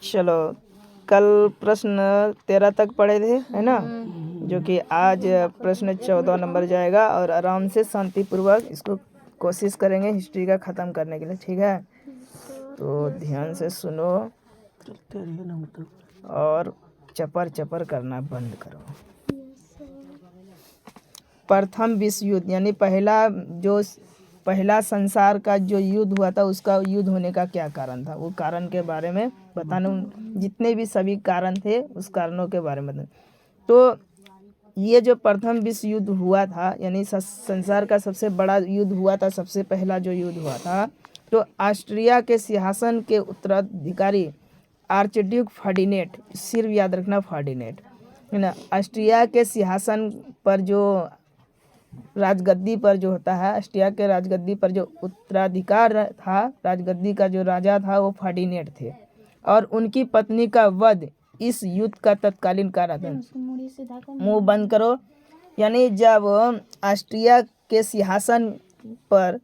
चलो, कल प्रश्न 13 तक पढ़े थे, है ना, जो कि आज प्रश्न 14 नंबर जाएगा। और आराम से शांतिपूर्वक इसको कोशिश करेंगे हिस्ट्री का ख़त्म करने के लिए, ठीक है। तो ध्यान से सुनो और चपर चपर करना बंद करो। प्रथम विश्व युद्ध यानी पहला संसार का जो युद्ध हुआ था, उसका युद्ध होने का क्या कारण था, वो कारण के बारे में बताना। जितने भी सभी कारण थे उस कारणों के बारे में। तो ये जो प्रथम विश्व युद्ध हुआ था, यानी संसार का सबसे बड़ा युद्ध हुआ था, सबसे पहला जो युद्ध हुआ था, तो ऑस्ट्रिया के सिंहासन के उत्तराधिकारी आर्चड्यूक फर्डिनेट, सिर्फ याद रखना फर्डिनेट, है ना, ऑस्ट्रिया के सिंहासन पर जो राजगद्दी पर जो होता है, ऑस्ट्रिया के राजगद्दी पर जो उत्तराधिकार था, राजगद्दी का जो राजा था वो फर्डिनेट थे। और उनकी पत्नी का वध इस युद्ध का तत्कालीन कारण था। मुंह बंद करो। यानी जब ऑस्ट्रिया के सिंहासन पर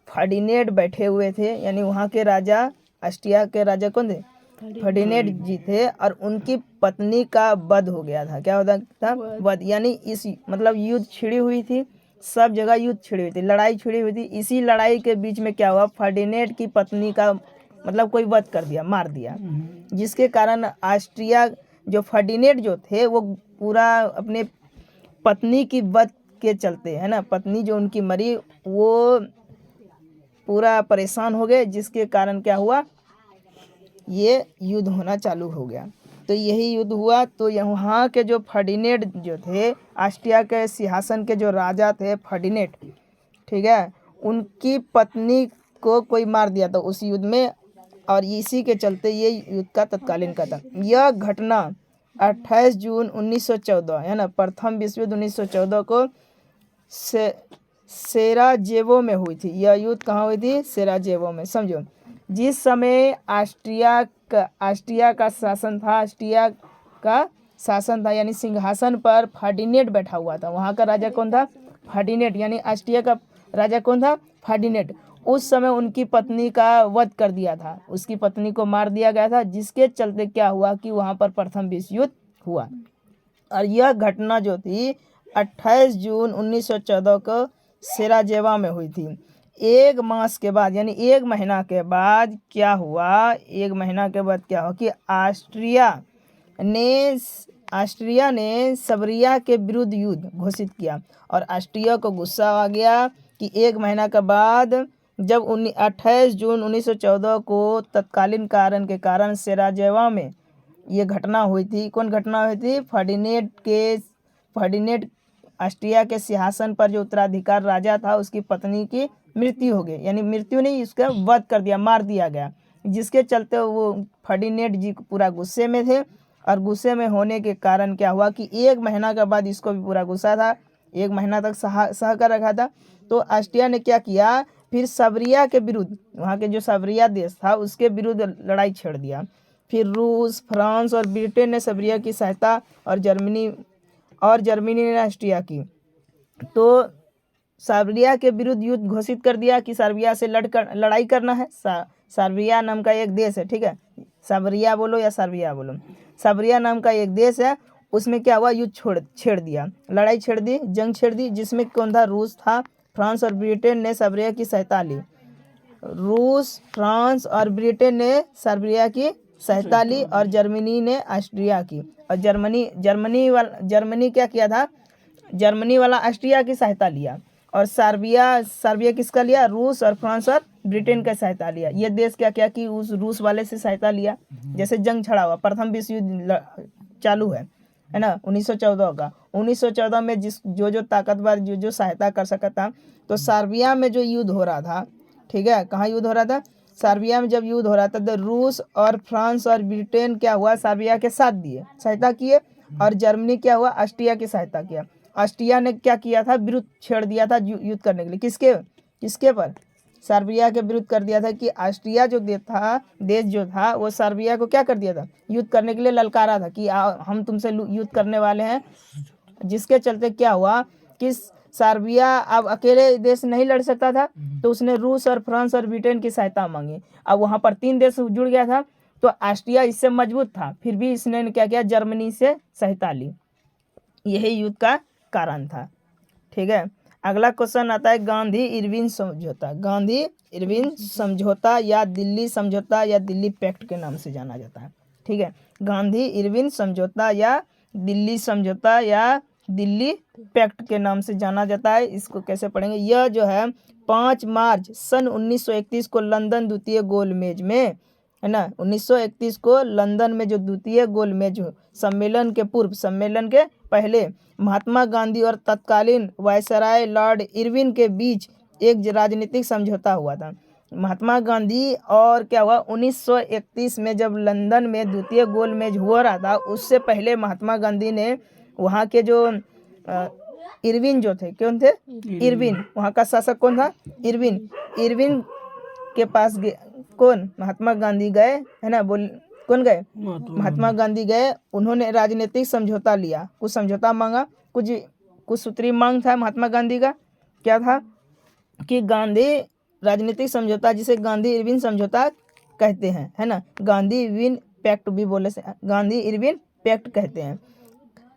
फर्डिनेट बैठे हुए थे, यानी वहाँ के राजा, ऑस्ट्रिया के राजा कौन थे? फर्डिनेट जी थे। और उनकी पत्नी का वध हो गया था। क्या होता था? वध। यानी इस मतलब युद्ध छिड़ी हुई थी, सब जगह युद्ध छिड़ी हुई थी, लड़ाई छिड़ी हुई थी। इसी लड़ाई के बीच में क्या हुआ, फर्डिनेट की पत्नी का मतलब कोई वध कर दिया, मार दिया, जिसके कारण ऑस्ट्रिया जो फर्डिनेट जो थे वो पूरा अपने पत्नी की वध के चलते, है ना, पत्नी जो उनकी मरी, वो पूरा परेशान हो गए, जिसके कारण क्या हुआ, ये युद्ध होना चालू हो गया। तो यही युद्ध हुआ। तो यहाँ के जो फर्डिनेट जो थे, ऑस्ट्रिया के सिंहासन के जो राजा थे फर्डिनेट, ठीक है, उनकी पत्नी को कोई मार दिया था उस युद्ध में। और इसी के चलते ये युद्ध का तत्कालीन का था। यह घटना 28 जून 1914, है ना, प्रथम विश्व युद्ध 1914 को सेराजेवो में हुई थी। यह युद्ध कहाँ हुई थी? सेराजेवो में। समझो, जिस समय ऑस्ट्रिया का शासन था, ऑस्ट्रिया का शासन था, यानी सिंहासन पर फर्डिनेट बैठा हुआ था। वहाँ का राजा कौन था? फर्डिनेट। यानी ऑस्ट्रिया का राजा कौन था? फर्डिनेट। उस समय उनकी पत्नी का वध कर दिया था, उसकी पत्नी को मार दिया गया था, जिसके चलते क्या हुआ कि वहाँ पर प्रथम विश्व युद्ध हुआ। और यह घटना जो थी 28 जून 1914 को सेराजेवा में हुई थी। एक मास के बाद, यानी एक महीना के बाद क्या हुआ, एक महीना के बाद क्या हुआ कि ऑस्ट्रिया ने सर्बिया के विरुद्ध युद्ध घोषित किया। और ऑस्ट्रिया को गुस्सा आ गया कि एक महीना के बाद जब 28 जून 1914 को तत्कालीन कारण के कारण सेराजेवा में ये घटना हुई थी। कौन घटना हुई थी? फर्डिनेट ऑस्ट्रिया के सिंहासन पर जो उत्तराधिकार राजा था, उसकी पत्नी की मृत्यु हो गई। यानी मृत्यु नहीं, उसका वध कर दिया, मार दिया गया, जिसके चलते वो फर्डिनेट जी पूरा गुस्से में थे। और गुस्से में होने के कारण क्या हुआ कि एक महीना के बाद, इसको भी पूरा गुस्सा था, एक महीना तक सह कर रखा था। तो ऑस्ट्रिया ने क्या किया, फिर सर्बिया के विरुद्ध, वहाँ के जो सर्बिया देश था उसके विरुद्ध लड़ाई छेड़ दिया। फिर रूस, फ्रांस और ब्रिटेन ने सर्बिया की सहायता, और जर्मनी ने ऑस्ट्रिया की। तो सर्बिया के विरुद्ध युद्ध घोषित कर दिया कि सर्बिया से लड़ाई करना है। सर्बिया नाम का एक देश है, ठीक है, सर्बिया बोलो या सर्बिया बोलो, सर्बिया नाम का एक देश है। उसमें क्या हुआ, युद्ध छेड़ दिया, लड़ाई छेड़ दी, जंग छेड़ दी, जिसमें कौन था? रूस था। फ्रांस और ब्रिटेन ने सर्बिया की सहायता ली। रूस, फ्रांस और ब्रिटेन ने सर्बिया की सहायता ली, और जर्मनी ने ऑस्ट्रिया की। और जर्मनी क्या किया था? जर्मनी वाला ऑस्ट्रिया की सहायता लिया। और सर्बिया किसका लिया? रूस और फ्रांस और ब्रिटेन का सहायता लिया। ये देश क्या किया कि उस रूस वाले से सहायता लिया। जैसे जंग छड़ा हुआ, प्रथम विश्व युद्ध चालू है ना, 1914 का। 1914 में जो ताकतवर जो सहायता कर सका था, तो सर्बिया में जो युद्ध हो रहा था, ठीक है, कहाँ युद्ध हो रहा था? सर्बिया में जब युद्ध हो रहा था, तो रूस और फ्रांस और ब्रिटेन क्या हुआ, सर्बिया के साथ दिए, सहायता किए। और जर्मनी क्या हुआ, ऑस्ट्रिया की सहायता किया। ऑस्ट्रिया ने क्या किया था? विरुद्ध छेड़ दिया था युद्ध करने के लिए। किसके पर? सर्बिया के विरुद्ध कर दिया था कि ऑस्ट्रिया जो देश जो था वो सर्बिया को क्या कर दिया था? युद्ध करने के लिए ललकारा था कि हम तुमसे युद्ध करने वाले हैं। जिसके चलते क्या हुआ कि सर्बिया अब अकेले देश नहीं लड़ सकता था, तो उसने रूस और फ्रांस और ब्रिटेन की सहायता मांगी। अब वहाँ पर 3 देश जुड़ गया था, तो ऑस्ट्रिया इससे मजबूत था, फिर भी इसने क्या किया, जर्मनी से सहायता ली। यही युद्ध का कारण था। ठीक है, अगला क्वेश्चन आता है गांधी इरविन समझौता। गांधी इरविन समझौता या दिल्ली समझौता या दिल्ली पैक्ट के नाम से जाना जाता है। ठीक है, गांधी इरविन समझौता या दिल्ली समझौता या दिल्ली पैक्ट के नाम से जाना जाता है। इसको कैसे पढ़ेंगे, यह जो है 5 मार्च सन 1931 को लंदन द्वितीय गोलमेज में, है ना, 1931 को लंदन में जो द्वितीय गोलमेज सम्मेलन के पूर्व, सम्मेलन के पहले महात्मा गांधी और तत्कालीन वायसराय लॉर्ड इरविन के बीच एक राजनीतिक समझौता हुआ था। महात्मा गांधी और क्या हुआ, 1931 में जब लंदन में द्वितीय गोलमेज हो रहा था, उससे पहले महात्मा गांधी ने वहाँ के जो इरविन जो थे, कौन थे, इरविन, वहाँ का शासक कौन था, इरविन। इरविन के पास कौन, महात्मा गांधी गए, है ना, बोल कौन गए, महात्मा गांधी गए। उन्होंने राजनीतिक समझौता लिया, कुछ समझौता मांगा, कुछ सूत्री मांग था महात्मा गांधी का। क्या था कि गांधी राजनीतिक समझौता, जिसे गांधी इरविन समझौता कहते हैं, है ना, गांधी इरविन पैक्ट भी बोले से, गांधी इरविन पैक्ट कहते हैं।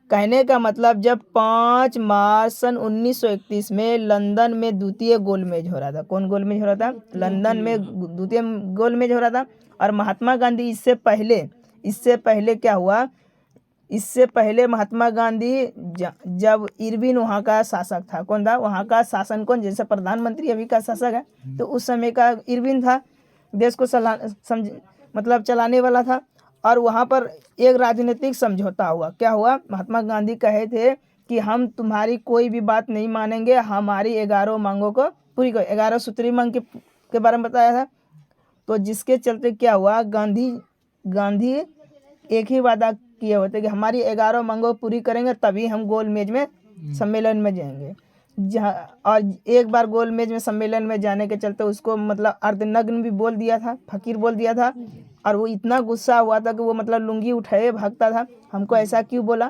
कहने का मतलब जब 5 मार्च सन 1931 में लंदन में द्वितीय गोलमेज हो रहा था, कौन गोलमेज हो रहा था, लंदन में द्वितीय गोलमेज हो रहा था, और महात्मा गांधी इससे पहले क्या हुआ, इससे पहले महात्मा गांधी जब इरविन वहाँ का शासक था, कौन था वहाँ का शासन, कौन, जैसे प्रधानमंत्री अभी का शासक है, तो उस समय का इरविन था, देश को मतलब चलाने वाला था। और वहाँ पर एक राजनीतिक समझौता हुआ। क्या हुआ, महात्मा गांधी कहे थे कि हम तुम्हारी कोई भी बात नहीं मानेंगे, हमारी 11 मांगों को पूरी करो। 11 सूत्री मांग के बारे में बताया था। तो जिसके चलते क्या हुआ, गांधी एक ही वादा किए होते कि हमारी 11 मांगों पूरी करेंगे तभी हम गोलमेज में सम्मेलन में जाएंगे। जहाँ और एक बार गोलमेज में सम्मेलन में जाने के चलते उसको मतलब अर्धनग्न भी बोल दिया था, फकीर बोल दिया था। और वो इतना गुस्सा हुआ था कि वो मतलब लुंगी उठाए भागता था, हमको ऐसा क्यों बोला।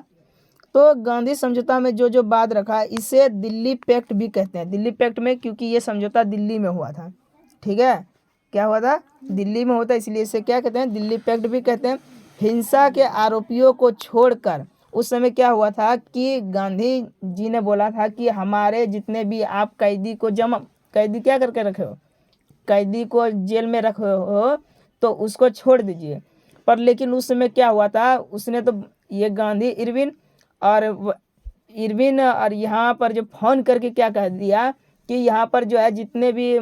तो गांधी समझौता में जो जो बात रखा, इसे दिल्ली पैक्ट भी कहते हैं। दिल्ली पैक्ट में, क्योंकि ये समझौता दिल्ली में हुआ था। ठीक है, क्या हुआ था, दिल्ली में होता, इसलिए इसे क्या कहते हैं, दिल्ली पैक्ट भी कहते हैं। हिंसा के आरोपियों को छोड़कर उस समय क्या हुआ था कि गांधी जी ने बोला था कि हमारे जितने भी आप कैदी क्या करके रखे हो, कैदी को जेल में रखे हो, तो उसको छोड़ दीजिए। पर लेकिन उस समय क्या हुआ था, उसने तो ये गांधी इरविन और यहाँ पर जो फोन करके क्या कह दिया कि यहाँ पर जो है जितने भी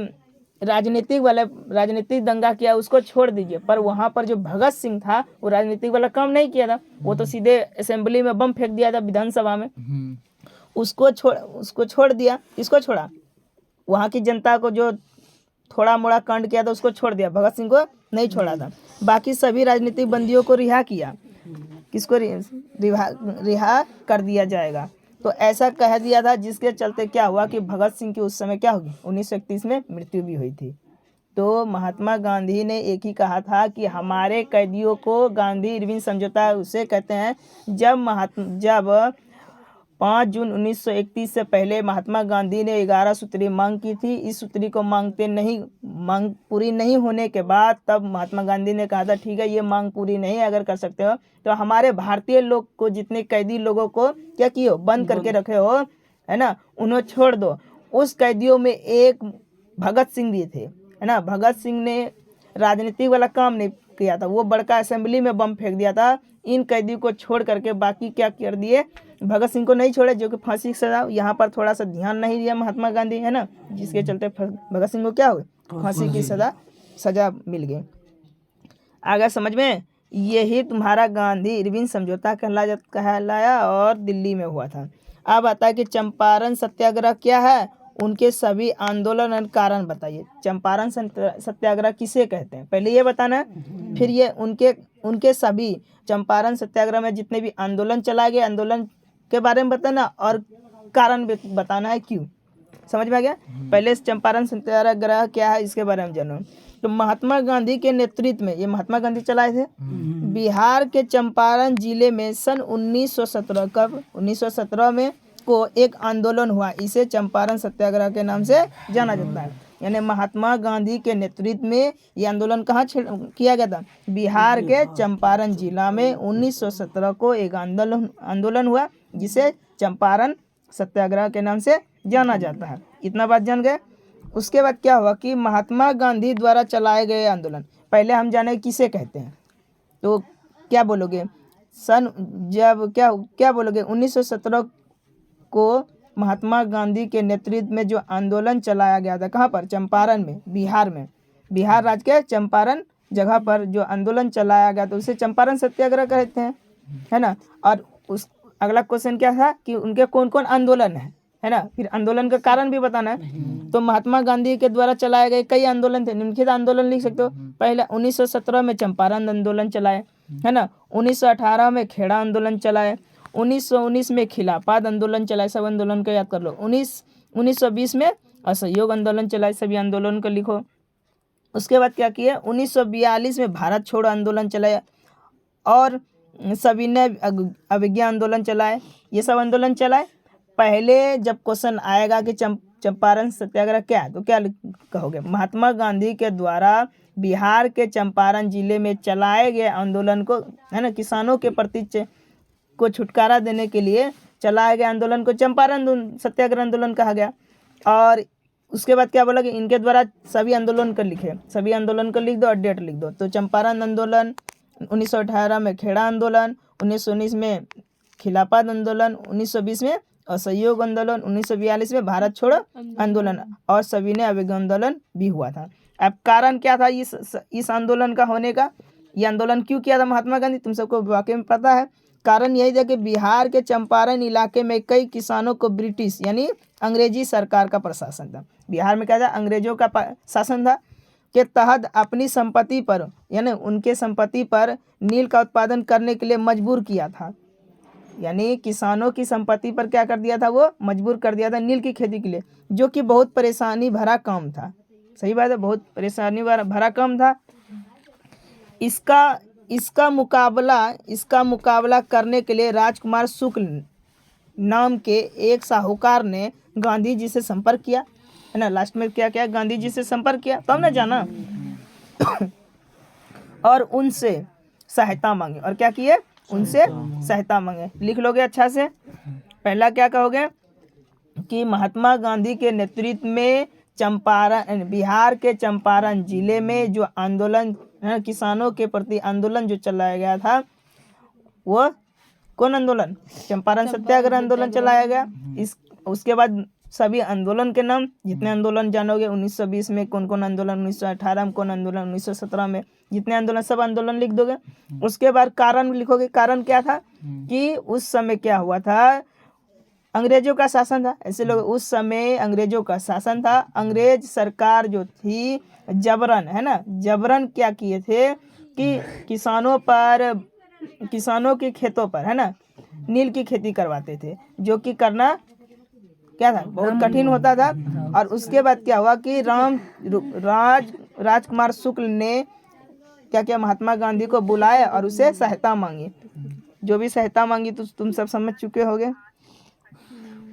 राजनीतिक दंगा किया उसको छोड़ दीजिए। पर वहाँ पर जो भगत सिंह था वो राजनीतिक वाला काम नहीं किया था, वो तो सीधे असेंबली में बम फेंक दिया था, विधानसभा में। उसको छोड़ दिया। किसको छोड़ा, वहाँ की जनता को जो थोड़ा मोड़ा कांड किया था उसको छोड़ दिया, भगत सिंह को नहीं छोड़ा था। बाकी सभी राजनीतिक बंदियों को रिहा किया। किसको रिहा कर दिया जाएगा, तो ऐसा कह दिया था, जिसके चलते क्या हुआ कि भगत सिंह की उस समय क्या होगी, 1931 में मृत्यु भी हुई थी। तो महात्मा गांधी ने एक ही कहा था कि हमारे कैदियों को, गांधी इरविन समझौता उसे कहते हैं, जब 5 जून 1931 से पहले महात्मा गांधी ने 11 सूत्री मांग की थी। इस सूत्री को मांग पूरी नहीं होने के बाद तब महात्मा गांधी ने कहा था ठीक है, ये मांग पूरी नहीं अगर कर सकते हो तो हमारे भारतीय लोग को, जितने कैदी लोगों को क्या किए, बंद करके रखे हो, है ना, उन्हें छोड़ दो। उस कैदियों में एक भगत सिंह भी थे, है ना। भगत सिंह ने राजनीतिक वाला काम नहीं किया था, वो बड़का असेंबली में बम फेंक दिया था। इन कैदी को छोड़ करके बाकी क्या कर दिए, भगत सिंह को नहीं छोड़े, जो कि फांसी की सजा। यहाँ पर थोड़ा सा ध्यान नहीं दिया महात्मा गांधी, है ना, जिसके चलते भगत सिंह को क्या हुई, फांसी की सजा मिल गई। आगे समझ में, यही तुम्हारा गांधी इरविन समझौता कहलाया और दिल्ली में हुआ था। अब आता है कि चंपारण सत्याग्रह क्या है, उनके सभी आंदोलन और कारण बताइए। चंपारण सत्याग्रह किसे कहते हैं, पहले ये बताना है, फिर ये उनके सभी चंपारण सत्याग्रह में जितने भी आंदोलन चलाए गए, आंदोलन के बारे में बताना और कारण बताना है क्यों। समझ में आ गया। पहले चंपारण सत्याग्रह क्या है इसके बारे में जानो। तो महात्मा गांधी के नेतृत्व में, ये महात्मा गांधी चलाए थे, बिहार के चंपारण जिले में सन 1917 1917 में को एक आंदोलन हुआ। इसे चंपारण सत्याग्रह के नाम से जाना जाता है। यानी महात्मा गांधी के नेतृत्व में ये आंदोलन कहाँ किया गया था? बिहार के चंपारण जिला में 1917 को एक आंदोलन हुआ जिसे चंपारण सत्याग्रह के नाम से जाना जाता है। इतना बात जान गए। उसके बाद क्या हुआ कि महात्मा गांधी द्वारा चलाए गए आंदोलन, पहले हम जाने किसे कहते हैं, तो क्या बोलोगे? क्या बोलोगे? 1917 को महात्मा गांधी के नेतृत्व में जो आंदोलन चलाया गया था, कहाँ पर? चंपारण में, बिहार में, बिहार राज्य के चंपारण जगह पर जो आंदोलन चलाया गया था उसे चंपारण सत्याग्रह कहते हैं, है ना। और उस अगला क्वेश्चन क्या था कि उनके कौन कौन आंदोलन है ना। फिर आंदोलन का कारण भी बताना है। तो महात्मा गांधी के द्वारा चलाए गए कई आंदोलन थे, निम्नलिखित आंदोलन लिख सकते हो। पहले 1917 में चंपारण आंदोलन चलाए, है ना। 1918 में खेड़ा आंदोलन चलाए, 1919 में खिलाफत आंदोलन चलाए, सब आंदोलन को याद कर लो। 1920 में असहयोग आंदोलन चलाए, सभी आंदोलन को लिखो। उसके बाद क्या किए? 1942 में भारत छोड़ो आंदोलन चलाया और सविनय अवज्ञा आंदोलन चलाए। ये सब आंदोलन चलाए। पहले जब क्वेश्चन आएगा कि चंपारण सत्याग्रह क्या है, तो क्या कहोगे? महात्मा गांधी के द्वारा बिहार के चंपारण जिले में चलाए गए आंदोलन को, है ना, किसानों के प्रति को छुटकारा देने के लिए चलाए गए आंदोलन को चंपारण सत्याग्रह आंदोलन कहा गया। और उसके बाद क्या बोला कि इनके द्वारा सभी आंदोलन को लिखे, सभी आंदोलन को लिख दो और डेट लिख दो। तो चंपारण आंदोलन, 1918 में खेड़ा आंदोलन, 1919 में खिलाफत आंदोलन, 1920 में असहयोग आंदोलन, 1942 में भारत छोड़ो आंदोलन और सविनय अवज्ञा आंदोलन भी हुआ था। अब कारण क्या था इस आंदोलन का होने का? ये आंदोलन क्यों किया था महात्मा गांधी? तुम सबको वाकई में पता है। कारण यही था कि बिहार के चंपारण इलाके में कई किसानों को ब्रिटिश यानी अंग्रेजी सरकार का प्रशासन था। बिहार में क्या था? अंग्रेजों का शासन था, के तहत अपनी संपत्ति पर यानी उनके संपत्ति पर नील का उत्पादन करने के लिए मजबूर किया था। यानी किसानों की संपत्ति पर क्या कर दिया था? वो मजबूर कर दिया था नील की खेती के लिए, जो कि बहुत परेशानी भरा काम था। सही बात है, बहुत परेशानी भरा काम था। इसका मुकाबला करने के लिए राजकुमार शुक्ल नाम के एक साहूकार ने गांधी जी से संपर्क किया, है ना। लास्ट में क्या किया? गांधी जी से संपर्क किया, तब ना जाना और उनसे सहायता मांगे। और क्या किए? उनसे सहायता मांगे। लिख लोगे अच्छा से। पहला क्या कहोगे कि महात्मा गांधी के नेतृत्व में बिहार के चंपारण जिले में जो आंदोलन, किसानों के प्रति आंदोलन जो चलाया गया था, वो कौन आंदोलन? चंपारण सत्याग्रह आंदोलन चलाया गया। उसके बाद सभी आंदोलन के नाम, जितने आंदोलन जानोगे, 1920 में कौन कौन आंदोलन, 1918 में कौन आंदोलन, 1917 में जितने आंदोलन, सब आंदोलन लिख दोगे। उसके बाद कारण लिखोगे। कारण क्या था कि उस समय क्या हुआ था? अंग्रेजों का शासन था। ऐसे लोग, उस समय अंग्रेजों का शासन था। अंग्रेज सरकार जो थी जबरन, है ना, जबरन क्या किए थे कि किसानों के खेतों पर, है ना, नील की खेती करवाते थे, जो कि करना क्या था? बहुत कठिन होता था। और उसके बाद क्या हुआ कि राजकुमार शुक्ल ने क्या किया? महात्मा गांधी को बुलाया और उसे सहायता मांगी। जो भी सहायता मांगी तो तुम सब समझ चुके होगे।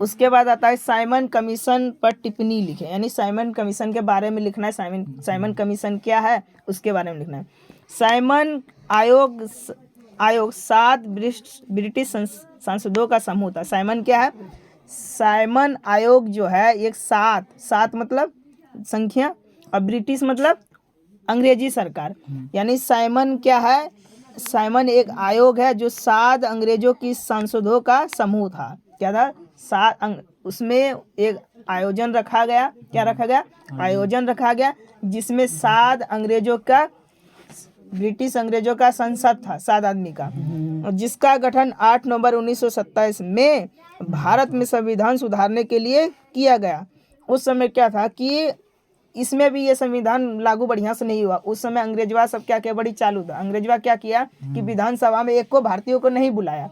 उसके बाद आता है साइमन कमीशन पर टिप्पणी लिखे, यानी साइमन कमीशन के बारे में लिखना है। साइमन कमीशन क्या है उसके बारे में लिखना है। साइमन आयोग 7 ब्रिटिश सांसदों का समूह था। साइमन क्या है? साइमन आयोग जो है एक 7 मतलब संख्या और ब्रिटिश मतलब अंग्रेजी सरकार। यानी साइमन क्या है? साइमन एक आयोग है जो 7 अंग्रेजों की सांसदों का समूह था। क्या था? 7 उसमें एक आयोजन रखा गया। क्या रखा गया? आयोजन रखा गया, जिसमें 7 ब्रिटिश अंग्रेजों का संसद था, 7 आदमी का, जिसका गठन 8 नवंबर 1927 में भारत में संविधान सुधारने के लिए किया गया। उस समय क्या था कि इसमें भी ये संविधान लागू बढ़िया से नहीं हुआ। उस समय अंग्रेजवा सब क्या बड़ी चालू था। अंग्रेजवा क्या किया कि विधानसभा में एक को भारतीयों को नहीं बुलाया,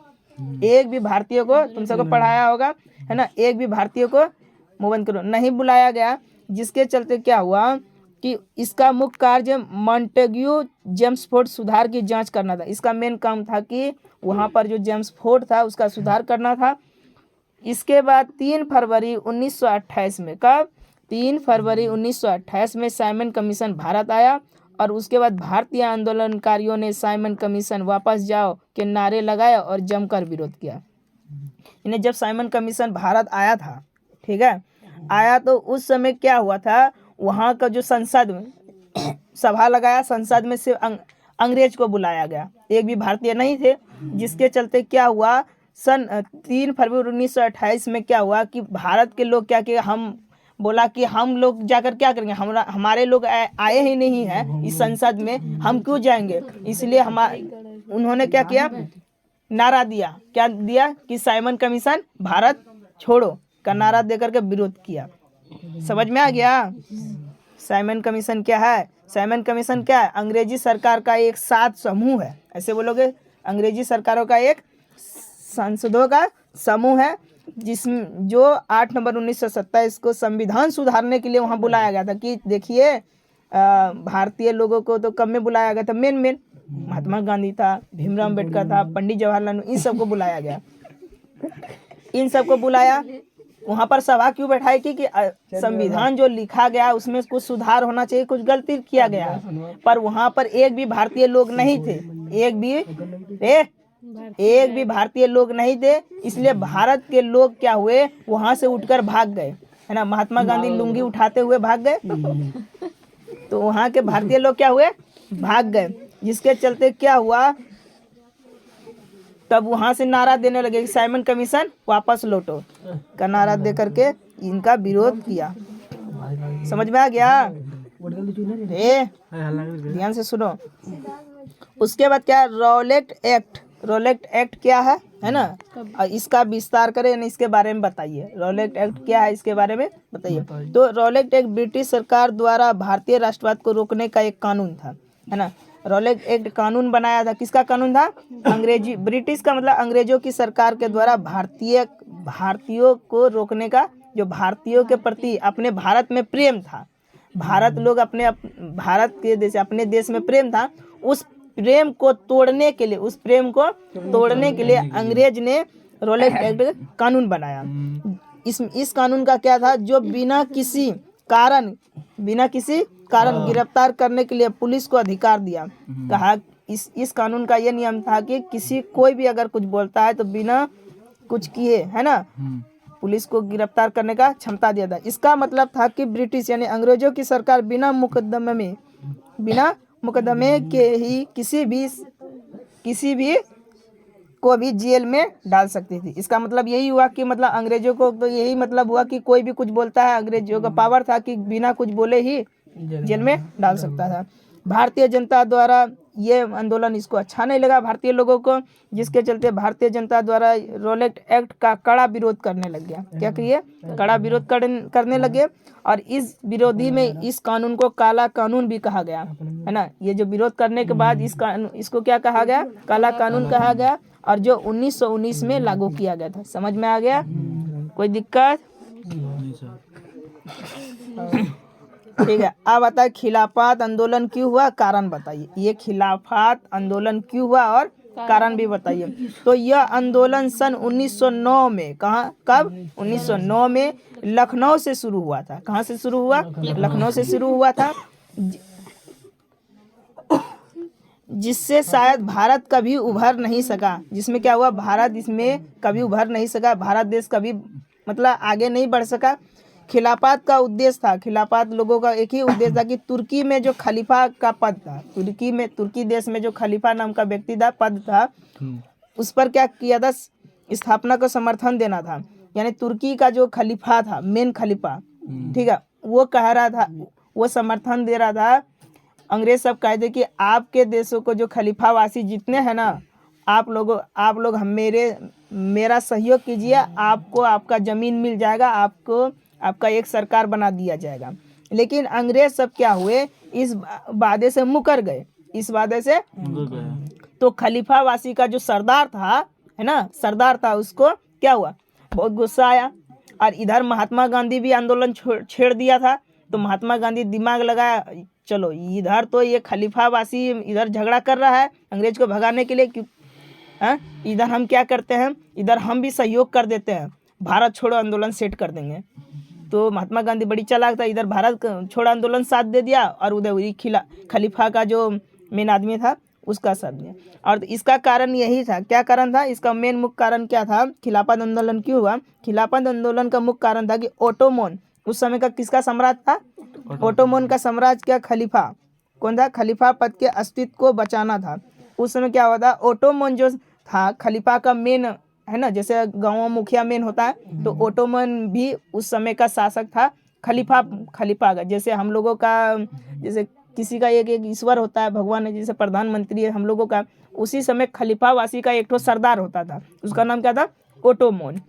एक भी भारतीय को, तुम सबको पढ़ाया होगा, है ना, एक भी भारतीय को मुंह बंद करो नहीं बुलाया गया। जिसके चलते क्या हुआ कि इसका मुख्य कार्य मॉन्टेग्यू जेम्स फोर्ड सुधार की जांच करना था। इसका मेन काम था कि वहाँ पर जो जेम्स फोर्ड था उसका सुधार करना था। इसके बाद 3 फरवरी 1928 में, कब? 3 फरवरी 1928 में साइमन कमीशन भारत आया और उसके बाद भारतीय आंदोलनकारियों ने साइमन कमीशन वापस जाओ के नारे लगाए और जमकर विरोध किया। इन्हें जब साइमन कमीशन भारत आया था, ठीक है, आया तो उस समय क्या हुआ था, वहाँ का जो संसद में सभा लगाया, संसद में से अंग्रेज को बुलाया गया, एक भी भारतीय नहीं थे, जिसके चलते क्या हुआ, सन 3 फरवरी 1928 में क्या हुआ कि भारत के लोग क्या किए, हम बोला कि हम लोग जाकर क्या करेंगे, हमारे लोग आए ही नहीं हैं इस संसद में, हम क्यों जाएंगे, इसलिए उन्होंने क्या किया, नारा दिया, क्या दिया कि साइमन कमीशन भारत छोड़ो का नारा देकर के विरोध किया। समझ में आ गया? साइमन कमीशन क्या है? साइमन कमीशन क्या है? अंग्रेजी सरकार का एक 7 समूह है, ऐसे बोलोगे, अंग्रेजी सरकारों का एक सांसदों का समूह है, जिसमें जो 8 नवंबर 1927 को संविधान सुधारने के लिए वहाँ बुलाया गया था कि देखिए भारतीय लोगों को तो कब में बुलाया गया था, मेन महात्मा गांधी था, भीमराव अम्बेडकर था, पंडित जवाहरलाल नेहरू, इन सबको बुलाया गया, इन सबको बुलाया। वहाँ पर सभा क्यों बैठाई कि संविधान जो लिखा गया उसमें कुछ सुधार होना चाहिए, कुछ गलती किया गया, पर वहाँ पर एक भी भारतीय लोग नहीं थे, एक भी भारतीय लोग नहीं थे, इसलिए भारत के लोग क्या हुए, वहाँ से उठकर भाग गए, है ना, महात्मा गांधी लुंगी उठाते हुए भाग गए, तो वहाँ के भारतीय लोग क्या हुए, भाग गए, जिसके चलते क्या हुआ, तब वहाँ से नारा देने लगे कि साइमन कमीशन वापस लौटो का नारा दे करके इनका विरोध किया। समझ में आ गया? ध्यान से सुनो। उसके बाद क्या, रॉलेट एक्ट। रॉलेट एक्ट क्या है ना, इसका विस्तार करें, इसके बारे में बताइए, रॉलेट एक्ट क्या है, इसके बारे में बताइए। तो रॉलेट एक्ट ब्रिटिश सरकार द्वारा भारतीय राष्ट्रवाद को रोकने का एक कानून था, है ना। रॉलेट एक्ट कानून बनाया था, किसका कानून था, अंग्रेजी, ब्रिटिश का मतलब अंग्रेजों की सरकार के द्वारा भारतीयों को रोकने का, जो भारतीयों के प्रति अपने भारत में प्रेम था, भारत लोग अपने भारत के देश, अपने देश में प्रेम था, उस प्रेम को तोड़ने के लिए अंग्रेज ने रॉलेट एक्ट कानून बनाया। इस कानून का क्या था, जो बिना किसी कारण गिरफ्तार करने के लिए पुलिस को अधिकार दिया। कहा इस कानून का ये नियम था कि कोई भी अगर कुछ बोलता है तो बिना कुछ किए, है ना, पुलिस को गिरफ्तार करने का क्षमता दिया था। इसका मतलब था कि ब्रिटिश यानी अंग्रेजों की सरकार बिना मुकदमे के ही किसी भी को भी जेल में डाल सकती थी। इसका मतलब यही हुआ कि मतलब अंग्रेजों को तो यही मतलब हुआ कि कोई भी कुछ बोलता है, अंग्रेजों का पावर था कि बिना कुछ बोले ही जेल में डाल सकता था। भारतीय जनता द्वारा ये आंदोलन इसको अच्छा नहीं लगा भारतीय लोगों को, जिसके चलते भारतीय जनता द्वारा रॉलेट एक्ट का कड़ा विरोध करने लग गया। क्या करिए, कड़ा विरोध करने लगे, और इस विरोधी में इस कानून को काला कानून भी कहा गया, है ना। ये जो विरोध करने के बाद इसको क्या कहा गया, काला कानून कहा गया, और जो 1919 में लागू किया गया था। समझ में आ गया? कोई दिक्कत? ठीक है। अब बताइए खिलाफत आंदोलन क्यों हुआ, कारण बताइए। ये खिलाफत आंदोलन क्यों हुआ और कारण भी बताइए। तो यह आंदोलन सन 1909 में कब 1909 में लखनऊ से शुरू हुआ था। कहाँ से शुरू हुआ? लखनऊ से शुरू हुआ था, जिससे शायद भारत कभी उभर नहीं सका। जिसमें क्या हुआ, भारत इसमें कभी उभर नहीं सका, भारत देश कभी मतलब आगे नहीं बढ़ सका। खिलाफत का उद्देश्य था, खिलाफत लोगों का एक ही उद्देश्य था कि तुर्की में जो खलीफा का पद था, तुर्की देश में जो खलीफा नाम का व्यक्ति था, पद था, उस पर क्या किया था, स्थापना को समर्थन देना था। यानी तुर्की का जो खलीफा था, मेन खलीफा, ठीक है, वो कह रहा था, वो समर्थन दे रहा था। अंग्रेज सब कहते कि आपके देशों को जो खलीफावासी जितने हैं ना, आप लोग मेरा सहयोग कीजिए, आपको आपका ज़मीन मिल जाएगा, आपको आपका एक सरकार बना दिया जाएगा। लेकिन अंग्रेज सब क्या हुए, इस वादे से मुकर गए, इस वादे से। तो खलीफावासी का जो सरदार था, है ना, सरदार था, उसको क्या हुआ, बहुत गुस्सा आया। और इधर महात्मा गांधी भी आंदोलन छेड़ दिया था। तो महात्मा गांधी दिमाग लगाया, चलो इधर तो ये खलीफावासी इधर झगड़ा कर रहा है अंग्रेज को भगाने के लिए, इधर हम क्या करते हैं, इधर हम भी सहयोग कर देते हैं, भारत छोड़ो आंदोलन सेट कर देंगे। तो महात्मा गांधी बड़ी चालाक था, इधर भारत छोड़ो आंदोलन साथ दे दिया और उधर वही खलीफा का जो मेन आदमी था उसका साथ दिया। और इसका कारण यही था, क्या कारण था इसका मेन मुख्य कारण क्या था, खिलाफत आंदोलन क्यों हुआ? खिलाफत आंदोलन का मुख्य कारण था कि ओटोमन उस समय का किसका साम्राज्य था? ओटोमन का साम्राज्य का खलीफा कौन था? खलीफा पद के अस्तित्व को बचाना था। उस समय क्या हुआ था, ओटोमन जो था खलीफा का मेन है ना, जैसे गाँव मुखिया मेन होता है, तो ओटोमन भी उस समय का शासक था खलीफा का। जैसे हम लोगों का जैसे किसी का एक ईश्वर होता है, भगवान है, जैसे प्रधानमंत्री है हम लोगों का, उसी समय खलीफावासी का एक ठो सरदार होता था, उसका नाम क्या था? ओटोमन।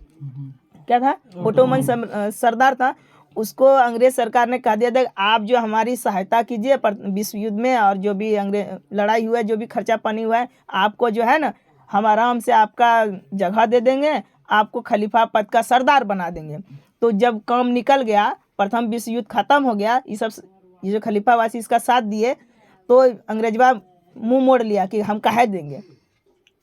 क्या था? ओटोमन सरदार था। उसको अंग्रेज सरकार ने कहा दिया था आप जो हमारी सहायता कीजिए विश्व युद्ध में, और जो भी अंग्रेज लड़ाई हुआ है, जो भी खर्चा पानी हुआ है, आपको जो है ना हम आराम से आपका जगह दे देंगे, आपको खलीफा पद का सरदार बना देंगे। तो जब काम निकल गया, प्रथम विश्व युद्ध खत्म हो गया, ये जो खलीफावासी इसका साथ दिए, तो अंग्रेजवा मुंह मोड़ लिया कि हम काहे देंगे,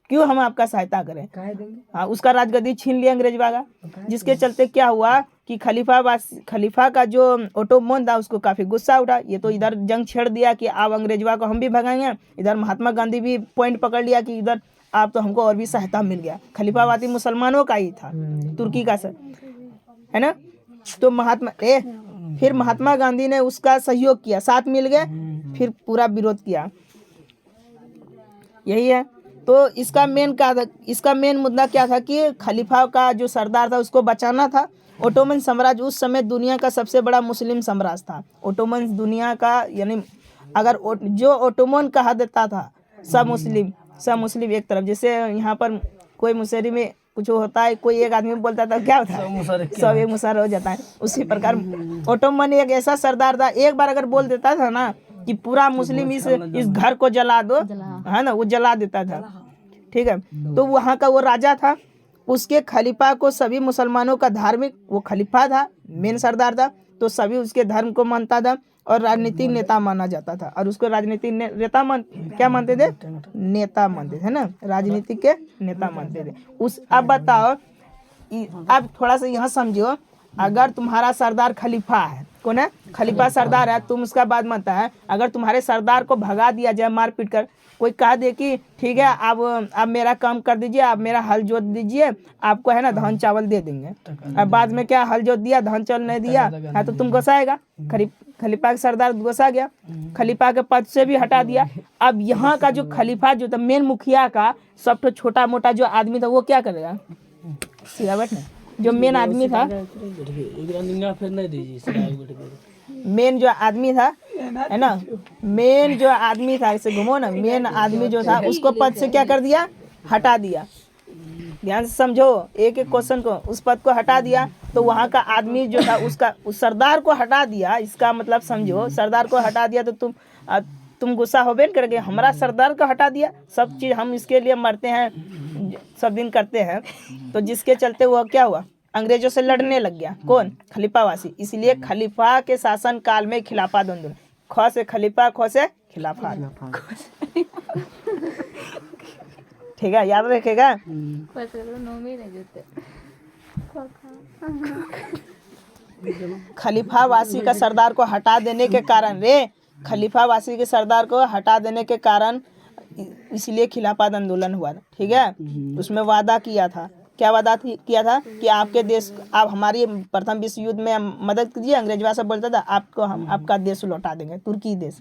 क्यों हम आपका सहायता करें, काहे देंगे। हाँ, उसका राजगद्दी छीन लिया अंग्रेजवा का, जिसके चलते क्या हुआ कि खलीफा का जो ओटोमन था उसको काफ़ी गुस्सा उठा। ये तो इधर जंग छेड़ दिया कि आप अंग्रेजवा को हम भी भगाएंगे, इधर महात्मा गांधी भी पॉइंट पकड़ लिया कि इधर आप तो हमको और भी सहायता मिल गया। खलीफावादी मुसलमानों का ही था, तुर्की का सर है ना। तो फिर महात्मा गांधी ने उसका सहयोग किया, साथ मिल गए, फिर पूरा विरोध किया। यही है। तो इसका मेन मुद्दा क्या था कि खलीफा का जो सरदार था उसको बचाना था। ओटोमन साम्राज्य उस समय दुनिया का सबसे बड़ा मुस्लिम साम्राज्य था। ओटोमन दुनिया का यानी अगर जो ओटोमन कहा देता था सब मुस्लिम एक तरफ, जैसे यहाँ पर कोई मुसहरी में कुछ होता है, कोई एक आदमी बोलता था क्या होता है, सब एक मुसहर हो जाता है। उसी प्रकार ओटोमन एक ऐसा सरदार था, एक बार अगर बोल देता था ना कि पूरा मुस्लिम इस घर को जला दो, है ना, वो जला देता था। ठीक है। तो वहाँ का वो राजा था, उसके खलीफा को सभी मुसलमानों का धार्मिक, वो खलीफा था, मेन सरदार था, तो सभी उसके धर्म को मानता था और राजनीतिक नेता माना जाता था। और उसको राजनीतिक नेता क्या मानते थे? नेता मानते थे ना, राजनीतिक के नेता मानते थे। अब बताओ, अब थोड़ा सा यहाँ समझो, अगर तुम्हारा सरदार खलीफा है, कौन है? खलीफा सरदार है, तुम उसका बात मानता है, अगर तुम्हारे सरदार को भगा दिया जाए मार पीट कर, कोई कह दे कि ठीक है आप मेरा काम कर दीजिए, आप मेरा हल जोत दीजिए, आपको है ना धान चावल दे देंगे, अब बाद में क्या हल जोत दिया धान चावल नहीं दिया है तो तुम गुस्साएगा। खलीफा का सरदार गुस्सा गया, खलीफा के पद से भी हटा दिया। अब यहाँ का जो खलीफा जो था मेन मुखिया का सब छोटा मोटा जो आदमी था वो क्या करेगा? सीधा बैठना, जो मेन आदमी था, मेन जो आदमी था है ना, मेन जो आदमी था, इसे घुमो ना, मेन आदमी जो था उसको पद से क्या कर दिया? हटा दिया। ध्यान से समझो एक एक क्वेश्चन को, उस पद को हटा दिया। तो वहाँ का आदमी जो था उस सरदार को हटा दिया। इसका मतलब समझो, सरदार को हटा दिया तो तुम गुस्सा हो बेन करके हमारा सरदार को हटा दिया। सब चीज़ हम इसके लिए मरते हैं, सब दिन करते हैं। तो जिसके चलते वो क्या हुआ? अंग्रेजों से लड़ने लग गया। कौन? खलीफावासी। इसलिए खलीफा के शासन काल में खिलाफत आंदोलन, ख से खलीफा, ख से खिलाफत। ठीक है, याद रखेगा। खलीफावासी का सरदार को हटा देने के कारण खलीफावासी के सरदार को हटा देने के कारण इसलिए खिलाफत आंदोलन हुआ था। ठीक है। उसमें वादा किया था, क्या वादा किया था कि आप हमारी प्रथम विश्व युद्ध में मदद कीजिए। अंग्रेजवा से बोलता था आपको हम आपका देश लौटा देंगे, तुर्की देश।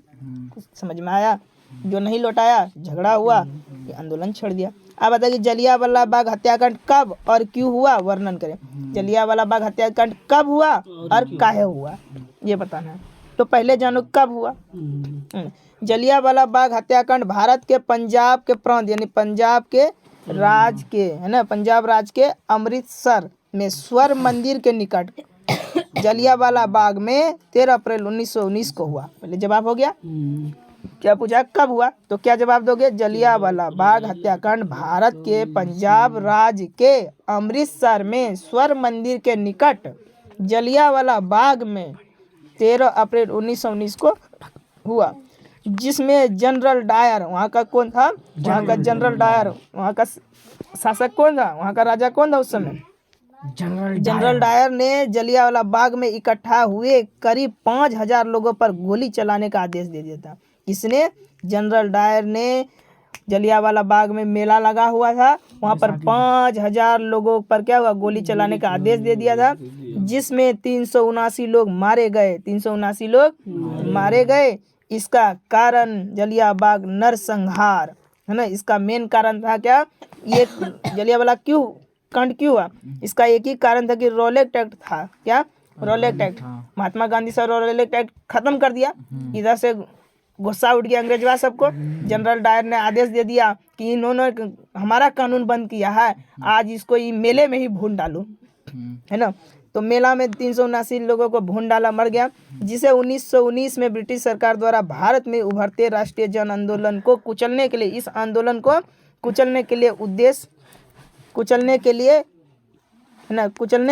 समझ में आया? जो नहीं लौटाया, झगड़ा हुआ, ये आंदोलन छोड़ दिया। अब बताइए जलियांवाला बाग हत्याकांड कब और क्यों हुआ, वर्णन करें। जलियांवाला बाग हत्याकांड कब हुआ और काहे हुआ, ये बताना है। तो पहले जानो कब हुआ। जलियांवाला बाग हत्याकांड भारत के पंजाब के प्रांत यानी पंजाब के राज के, है ना, पंजाब राज्य के अमृतसर में स्वर्ण मंदिर के निकट जलियांवाला बाग में 13 अप्रैल 1919 को हुआ। पहले जवाब हो गया। क्या पूछा कब हुआ, तो क्या जवाब दोगे? जलियांवाला बाग हत्याकांड भारत के पंजाब राज्य के अमृतसर में स्वर्ण मंदिर के निकट जलियांवाला बाग में 13 अप्रैल 1919 को हुआ, जिसमें जनरल डायर वहाँ का कौन था? वहाँ का जनरल डायर, वहाँ का शासक कौन था? वहाँ का राजा कौन था उस समय? जनरल डायर ने जलियांवाला बाग में इकट्ठा हुए करीब 5,000 लोगों पर गोली चलाने का आदेश दे दिया था। किसने? जनरल डायर ने। जलियांवाला बाग में मेला लगा हुआ था, वहां पर 5,000 लोगों पर क्या हुआ? गोली चलाने का आदेश दे दिया था, जिसमें 379 लोग मारे गए। 379 लोग मारे गए। इसका कारण जलियांवाला बाग नरसंहार है ना। इसका मेन कारण था क्या? ये जलियांवाला कांड क्यों हुआ? इसका एक ही कारण था कि रॉलेट एक्ट था। क्या? Rowlatt act. महात्मा गांधी से रॉलेट एक्ट खत्म कर दिया। इधर से गुस्सा उठ गया अंग्रेजवा सबको। जनरल डायर ने आदेश दे दिया कि इन्होंने हमारा कानून बंद किया है, आज इसको ये मेले में ही भून डालो, है ना। तो मेला में 379 लोगों को भून डाला, मर गया, जिसे 1919 में ब्रिटिश सरकार द्वारा भारत में उभरते राष्ट्रीय जन आंदोलन को कुचलने के लिए, इस आंदोलन को कुचलने के लिए उद्देश्य कुचलने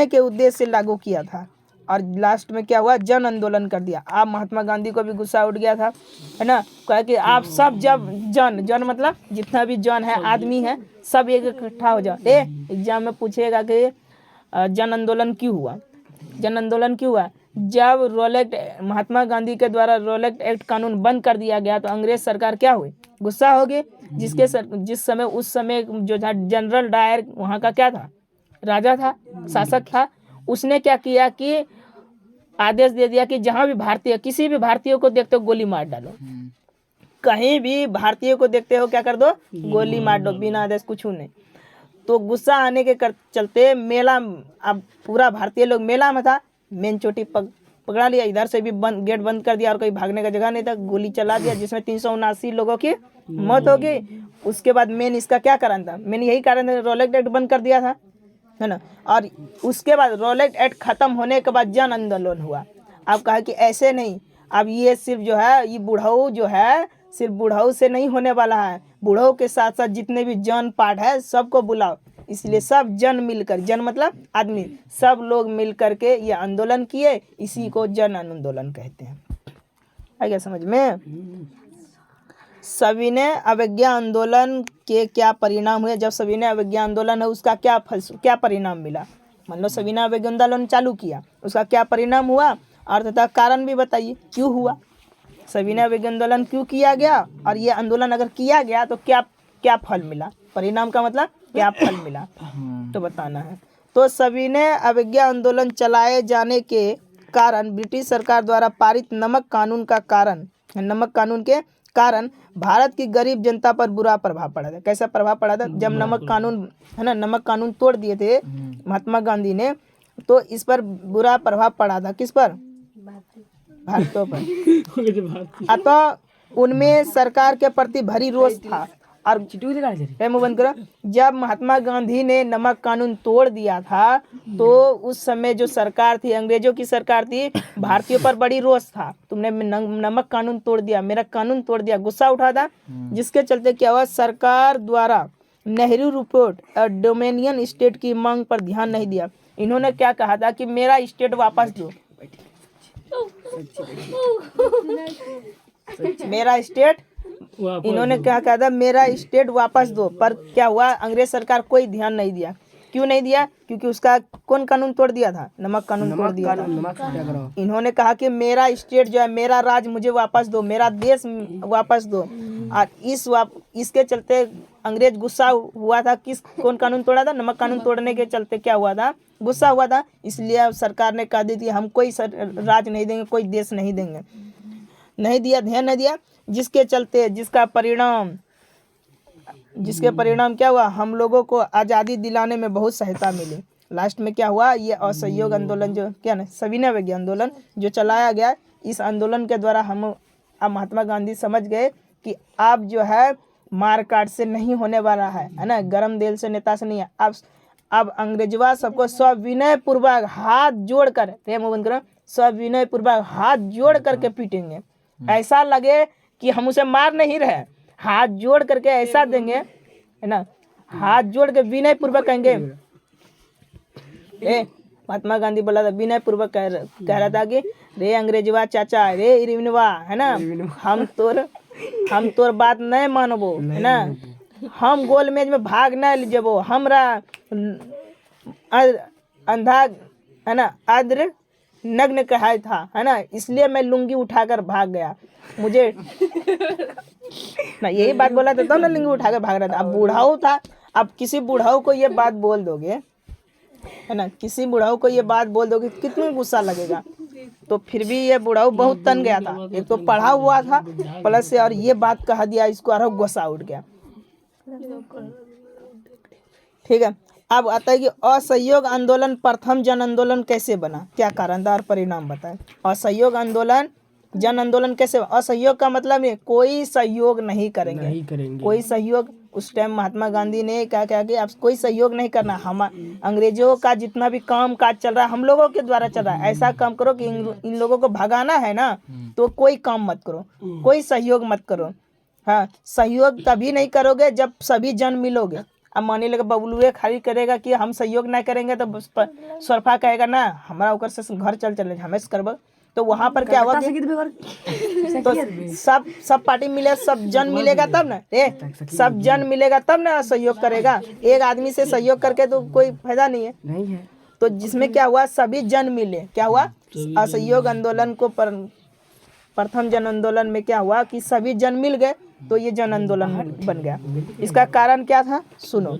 के उद्देश्य से लागू किया था। और लास्ट में क्या हुआ? जन आंदोलन कर दिया। आप महात्मा गांधी को भी गुस्सा उठ गया था, है ना। कहा कि आप सब जब जन मतलब जितना भी जन है, आदमी है, सब एक इकट्ठा हो जाओ। एग्जाम में पूछेगा कि जन आंदोलन क्यों हुआ? जन आंदोलन क्यों हुआ? जब महात्मा गांधी के द्वारा रॉलेट एक्ट कानून बंद कर दिया गया तो अंग्रेज सरकार क्या हुई? गुस्सा हो गई। उस समय जो था जनरल डायर वहाँ का क्या था? राजा था, शासक था। उसने क्या किया कि आदेश दे दिया कि जहाँ भी भारतीय, किसी भी भारतीय को देखते हो गोली मार डालो। कहीं भी भारतीय को देखते हो क्या कर दो? गोली मार दो, बिना आदेश कुछ नहीं। तो गुस्सा आने के चलते मेला, अब पूरा भारतीय लोग मेला में था, मेन चोटी पकड़ा लिया, इधर से भी गेट बंद कर दिया और कहीं भागने का जगह नहीं था, गोली चला दिया, जिसमें 379 लोगों की मौत हो गई। उसके बाद मेन इसका क्या कारण था? मेन यही कारण था, रॉलेट एक्ट बंद कर दिया था, है ना। और उसके बाद रॉलेट एक्ट खत्म होने के बाद जन आंदोलन हुआ। अब कहा कि ऐसे नहीं, अब ये सिर्फ जो है, ये बुढ़ऊ जो है, सिर्फ बुढ़ऊ से नहीं होने वाला है, बुढ़ऊ के साथ साथ जितने भी जन पार्ट है सबको बुलाओ। इसलिए सब जन मिलकर, जन मतलब आदमी, सब लोग मिल करके ये आंदोलन किए, इसी को जन आंदोलन कहते हैं। आ गया समझ में? सविनय अवज्ञा आंदोलन के क्या परिणाम हुए? जब सविनय अवज्ञा आंदोलन है, उसका क्या परिणाम मिला? मान लो सविनय अवज्ञा आंदोलन चालू किया, उसका क्या परिणाम हुआ? और तथा कारण भी बताइए क्यों हुआ? सविनय अवज्ञा आंदोलन क्यों किया गया? और ये आंदोलन अगर किया गया तो क्या फल मिला? परिणाम का मतलब क्या फल मिला तो बताना है। तो सविनय अवज्ञा आंदोलन चलाए जाने के कारण ब्रिटिश सरकार द्वारा पारित नमक कानून के कारण भारत की गरीब जनता पर बुरा प्रभाव पड़ा था। कैसा प्रभाव पड़ा था? जब नमक कानून, है ना, नमक कानून तोड़ दिए थे महात्मा गांधी ने, तो इस पर बुरा प्रभाव पड़ा था। किस पर? भारतीयों पर। अतः उनमें सरकार के प्रति भारी रोष था। और बंद करो। जब महात्मा गांधी ने नमक कानून तोड़ दिया था तो उस समय जो सरकार थी, अंग्रेजों की सरकार थी, भारतीयों पर बड़ी रोष था। तुमने नमक कानून तोड़ दिया, मेरा कानून तोड़ दिया, गुस्सा उठा था। जिसके चलते क्या हुआ? सरकार द्वारा नेहरू रिपोर्ट और डोमिनियन स्टेट की मांग पर ध्यान नहीं दिया। इन्होंने क्या कहा था कि मेरा स्टेट वापस दो, मेरा स्टेट, इन्होंने क्या कहा था? मेरा स्टेट वापस दो। पर क्या हुआ? अंग्रेज सरकार कोई ध्यान नहीं दिया। क्यों नहीं दिया? क्योंकि उसका कौन कानून तोड़ दिया था? नमक कानून तोड़ दिया था। इन्होंने कहा कि मेरा स्टेट जो है, मेरा राज मुझे वापस दो, मेरा देश वापस दो। और इसके चलते अंग्रेज गुस्सा हुआ था। कौन कानून तोड़ा था? नमक कानून तोड़ने के चलते क्या हुआ था? गुस्सा हुआ था। इसलिए सरकार ने कह दी थी हम कोई राज नहीं देंगे, कोई देश नहीं देंगे। नहीं दिया, ध्यान नहीं दिया, जिसके चलते जिसके परिणाम क्या हुआ? हम लोगों को आज़ादी दिलाने में बहुत सहायता मिली। लास्ट में क्या हुआ? ये असहयोग आंदोलन जो क्या ना, सविनय अवज्ञा आंदोलन जो चलाया गया, इस आंदोलन के द्वारा अब महात्मा गांधी समझ गए कि अब जो है मार काट से नहीं होने वाला है ना, गरम दिल से नेता से नहीं है। अब अंग्रेजवा सबको सविनय पूर्वक हाथ जोड़कर, सविनय पूर्वक हाथ जोड़ करके पीटेंगे। ऐसा लगे कि हम उसे मार नहीं रहे, हाथ जोड़ करके ऐसा देंगे, है ना, हाथ जोड़ के विनय पूर्वक कहेंगे। महात्मा गांधी बोला था, विनय पूर्वक कह रहा था कि रे अंग्रेजवा चाचा, रे इरविनवा, है ना, हम तोर बात नहीं मानबो, है ना, हम गोलमेज में भाग नहीं लीजेबो, हमरा अंधा है ना आद्र नग्न कहा था, है ना, इसलिए मैं लुंगी उठाकर भाग गया। मुझे ना यही बात बोला था तब ना लुंगी उठाकर भाग रहा था। अब बूढ़ाऊ था, अब किसी बूढ़ाऊ को ये बात बोल दोगे, है ना, किसी बुढ़ाऊ को ये बात बोल दोगे कितना गुस्सा लगेगा। तो फिर भी ये बुढ़ाऊ बहुत तन गया था, एक तो पढ़ा हुआ था प्लस से और ये बात कह दिया, इसको और गुस्सा उठ गया। ठीक है, अब आता है कि असहयोग आंदोलन प्रथम जन आंदोलन कैसे बना, क्या कारण था और परिणाम बताए। असहयोग आंदोलन जन आंदोलन कैसे, असहयोग का मतलब नहीं कोई सहयोग नहीं करेंगे, कोई सहयोग। उस टाइम महात्मा गांधी ने क्या क्या कि आप कोई सहयोग नहीं करना, हम अंग्रेजों का जितना भी काम काज चल रहा है हम लोगों के द्वारा चल रहा है, ऐसा काम करो कि इन लोगों को भगाना है ना, तो कोई काम मत करो, कोई सहयोग मत करो। हाँ, सहयोग तभी नहीं करोगे जब सभी जन मिलोगे। अब मानी लगा बबलुए खाली करेगा कि हम सहयोग ना करेंगे तो सरफा कहेगा ना हमारा ओकर से घर चल हमें करब, तो वहाँ पर क्या हुआ कि तो सब पार्टी मिले, सब जन मिलेगा तब ना, सब जन मिलेगा तब ना सहयोग करेगा। एक आदमी से सहयोग करके तो कोई फायदा नहीं है। तो जिसमें क्या हुआ सभी जन मिले, क्या हुआ असहयोग आंदोलन को प्रथम जन आंदोलन में क्या हुआ कि सभी जन मिल गए, तो ये जन आंदोलन बन गया। इसका कारण क्या था सुनो।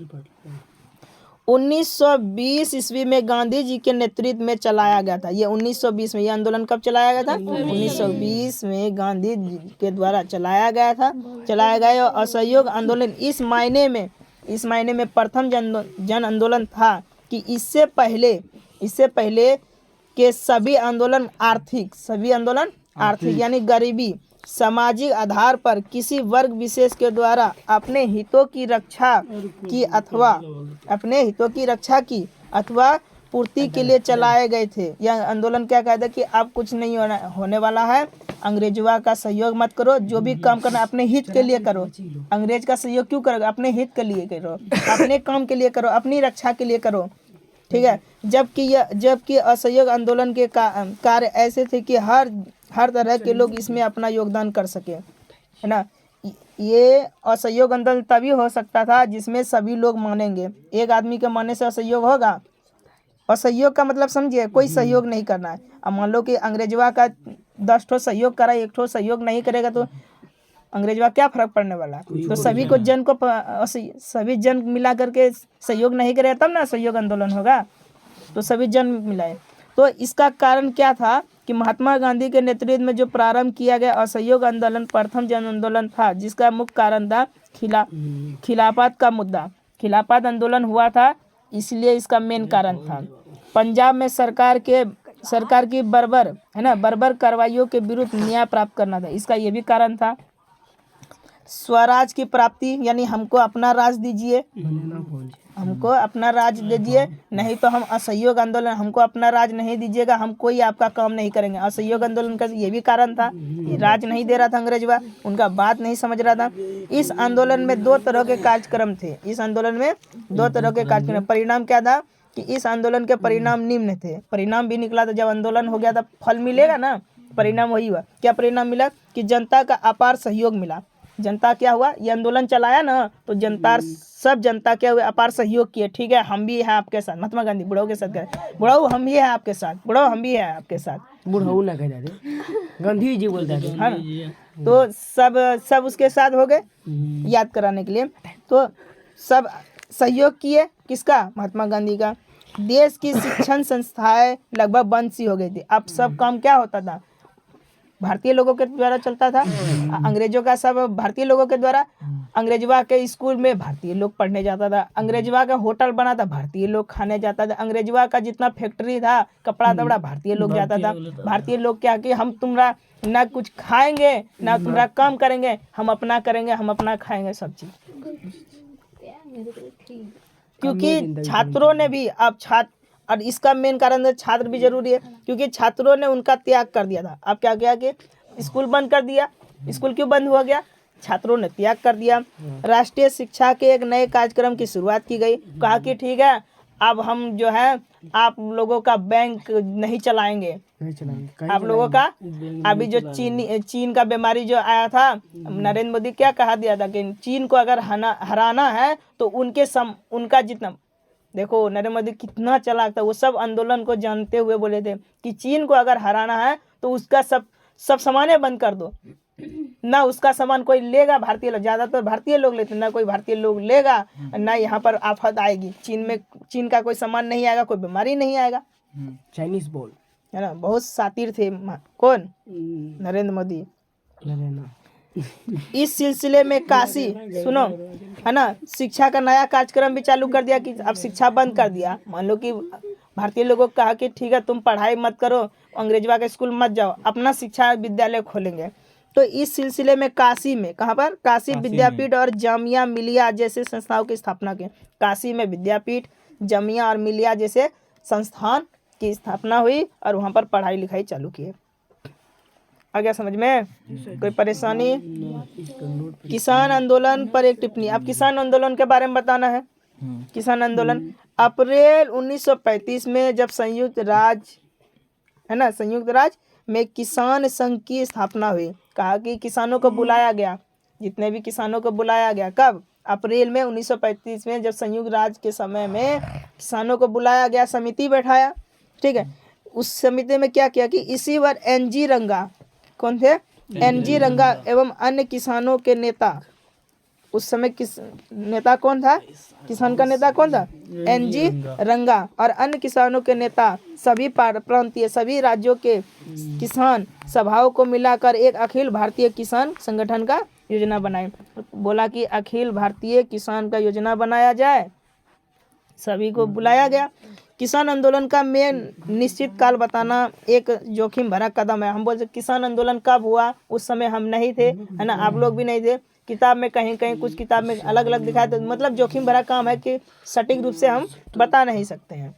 1920 ईस्वी में गांधी जी के नेतृत्व में चलाया गया था। ये 1920 में, ये आंदोलन कब चलाया गया था? 1920 में गांधी जी के द्वारा चलाया गया। और असहयोग आंदोलन इस मायने में प्रथम जन आंदोलन था कि इससे पहले के सभी आंदोलन आर्थिक यानी गरीबी सामाजिक आधार पर किसी वर्ग विशेष के द्वारा अपने हितों की रक्षा अथवा पूर्ति के लिए चलाए गए थे। यह आंदोलन क्या कहता है कि अब कुछ नहीं होने वाला है, अंग्रेजवा का सहयोग मत करो, जो भी काम करना अपने हित के लिए करो। अंग्रेज का सहयोग क्यों करोगे? अपने हित के लिए करो, अपने काम के लिए करो, अपनी रक्षा के लिए करो। ठीक है, जबकि असहयोग आंदोलन के कार्य ऐसे थे कि हर तरह के लोग इसमें अपना योगदान कर सके, है ना। ये असहयोग आंदोलन तभी हो सकता था जिसमें सभी लोग मानेंगे। एक आदमी के मानने से असहयोग होगा? असहयोग का मतलब समझिए, कोई सहयोग नहीं करना है। अब मान लो कि अंग्रेजवा का 10 ठो सहयोग करा, 1 ठो सहयोग नहीं करेगा तो अंग्रेजवा क्या फर्क पड़ने वाला? तो सभी जन मिला करके सहयोग नहीं करेगा तब ना सहयोग आंदोलन होगा। तो सभी जन मिलाए। तो इसका कारण क्या था कि महात्मा गांधी के नेतृत्व में जो प्रारंभ किया गया असहयोग आंदोलन प्रथम जन आंदोलन था, जिसका मुख्य कारण था खिलाफत का मुद्दा। खिलाफत आंदोलन हुआ था, इसलिए इसका मेन कारण था। पंजाब में सरकार की बर्बर कार्रवाइयों के विरुद्ध न्याय प्राप्त करना था, इसका ये भी कारण था। स्वराज की प्राप्ति यानी हमको अपना राज दीजिए, हमको अपना राज दीजिए, नहीं तो हम असहयोग आंदोलन, हमको अपना राज नहीं दीजिएगा हम कोई आपका काम नहीं करेंगे। असहयोग आंदोलन का ये भी कारण था, राज नहीं दे रहा था अंग्रेजवा, उनका बात नहीं समझ रहा था। इस आंदोलन में 2 तरह के कार्यक्रम थे। परिणाम क्या था कि इस आंदोलन के परिणाम निम्न थे। परिणाम भी निकला था, जब आंदोलन हो गया था फल मिलेगा ना, परिणाम वही हुआ। क्या परिणाम मिला कि जनता का अपार सहयोग मिला। जनता क्या हुआ, ये आंदोलन चलाया ना तो सब जनता क्या हुए, अपार सहयोग किए। ठीक है, हम भी हैं आपके साथ। महात्मा गांधी बुढ़ाऊ के साथ गए, बुढ़ाऊ हम भी हैं आपके साथ, बुढ़ाऊ हम भी हैं आपके साथ। बुढ़ाऊ ना कह जाते, गांधी जी बोलते थे, हाँ। तो सब उसके साथ हो गए याद कराने के लिए। तो सब सहयोग किए, किसका? महात्मा गांधी का। देश की शिक्षण संस्थाएं लगभग बंद सी हो गई थी। अब सब काम क्या होता था, भारतीय लोगों के द्वारा चलता था। अंग्रेजों का सब भारतीय लोगों के द्वारा। अंग्रेजवा के स्कूल में भारतीय लोग पढ़ने जाता था, अंग्रेजवा का होटल बना था, भारतीय लोग खाने जाता था, अंग्रेजवा का जितना फैक्ट्री था कपड़ा दबड़ा भारतीय लोग जाता था। भारतीय लोग क्या कि हम तुम्हारा ना कुछ खाएंगे ना तुम्हारा काम करेंगे, हम अपना करेंगे, हम अपना खाएंगे सब चीज। क्योंकि छात्रों ने भी और इसका मेन कारण छात्र भी जरूरी है, क्योंकि छात्रों ने उनका त्याग कर दिया था। अब क्या किया कि स्कूल बंद कर दिया। स्कूल क्यों बंद हुआ गया? छात्रों ने त्याग कर दिया। राष्ट्रीय शिक्षा के एक नए कार्यक्रम की शुरुआत की गई। कहा कि ठीक है, अब हम जो है आप लोगों का बैंक नहीं चलाएंगे, आप लोगों का। अभी जो चीन का बीमारी जो आया था, नरेंद्र मोदी क्या कहा दिया था कि चीन को अगर हराना है तो उनका जितना देखो नरेंद्र मोदी कितना चालाक था, वो सब आंदोलन को जानते हुए बोले थे कि चीन को अगर हराना है तो उसका सब सामानें बंद कर दो, ना उसका सामान कोई लेगा, भारतीय लोग ज़्यादातर भारतीय लोग लेते, ना कोई भारतीय लोग लेगा, ना यहाँ पर आफत आएगी, चीन का कोई सामान नहीं आएगा, कोई बीमारी नहीं आएगा। चाइनीज बॉल है ना, बहुत शातिर थे कौन, नरेंद्र मोदी। ना इस सिलसिले में काशी सुनो, है ना, शिक्षा का नया कार्यक्रम भी चालू कर दिया कि अब शिक्षा बंद कर दिया। मान लो कि भारतीय लोगों को कहा कि ठीक है तुम पढ़ाई मत करो, अंग्रेजवा के स्कूल मत जाओ, अपना शिक्षा विद्यालय खोलेंगे। तो इस सिलसिले में काशी में, कहाँ पर, काशी विद्यापीठ और जामिया मिलिया जैसे संस्थाओं की स्थापना की। काशी में विद्यापीठ, जामिया और मिलिया जैसे संस्थान की स्थापना हुई और वहाँ पर पढ़ाई लिखाई चालू की। आ गया समझ में, कोई परेशानी? किसान आंदोलन पर एक टिप्पणी। अब किसान आंदोलन के बारे में बताना है। किसान आंदोलन अप्रैल 1935 में जब संयुक्त राज्य, है ना, संयुक्त राज्य में किसान संघ की स्थापना हुई। कहा कि किसानों को बुलाया गया, जितने भी किसानों को बुलाया गया, कब, अप्रैल में 1935 में जब संयुक्त राज्य के समय में किसानों को बुलाया गया, समिति बैठाया, ठीक है। उस समिति में क्या किया कि इसी बार एनजी रंगा, कौन थे, एनजी रंगा एवं अन्य किसानों के नेता, उस समय किस नेता कौन था, किसान का नेता कौन था, एनजी रंगा, और अन्य किसानों के नेता, सभी प्रांतीय, सभी राज्यों के किसान सभाओं को मिलाकर एक अखिल भारतीय किसान संगठन का योजना बनाई। बोला कि अखिल भारतीय किसान का योजना बनाया जाए, सभी को बुलाया गया। किसान आंदोलन का मेन निश्चित काल बताना एक जोखिम भरा कदम है। हम बोलते किसान आंदोलन कब हुआ, उस समय हम नहीं थे, है ना, आप लोग भी नहीं थे। किताब में कहीं कहीं कुछ किताब में अलग अलग दिखाया, तो मतलब जोखिम भरा काम है कि सटीक रूप से हम बता नहीं सकते हैं,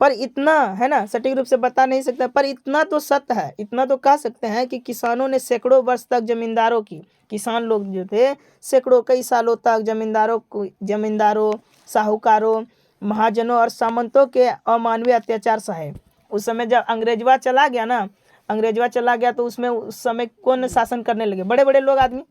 पर इतना, है ना, सटीक रूप से बता नहीं सकते, पर इतना तो सत्य है, इतना तो कह सकते हैं कि किसानों ने सैकड़ों वर्ष तक जमींदारों की, किसान लोग जो थे सैकड़ों कई सालों तक जमींदारों, साहूकारों, महाजनों और सामंतों के अमानवीय अत्याचार सहे। उस समय जब अंग्रेजवा चला गया ना, अंग्रेजवा चला गया तो उसमें उस समय कौन शासन करने लगे, बड़े बड़े लोग आदमी,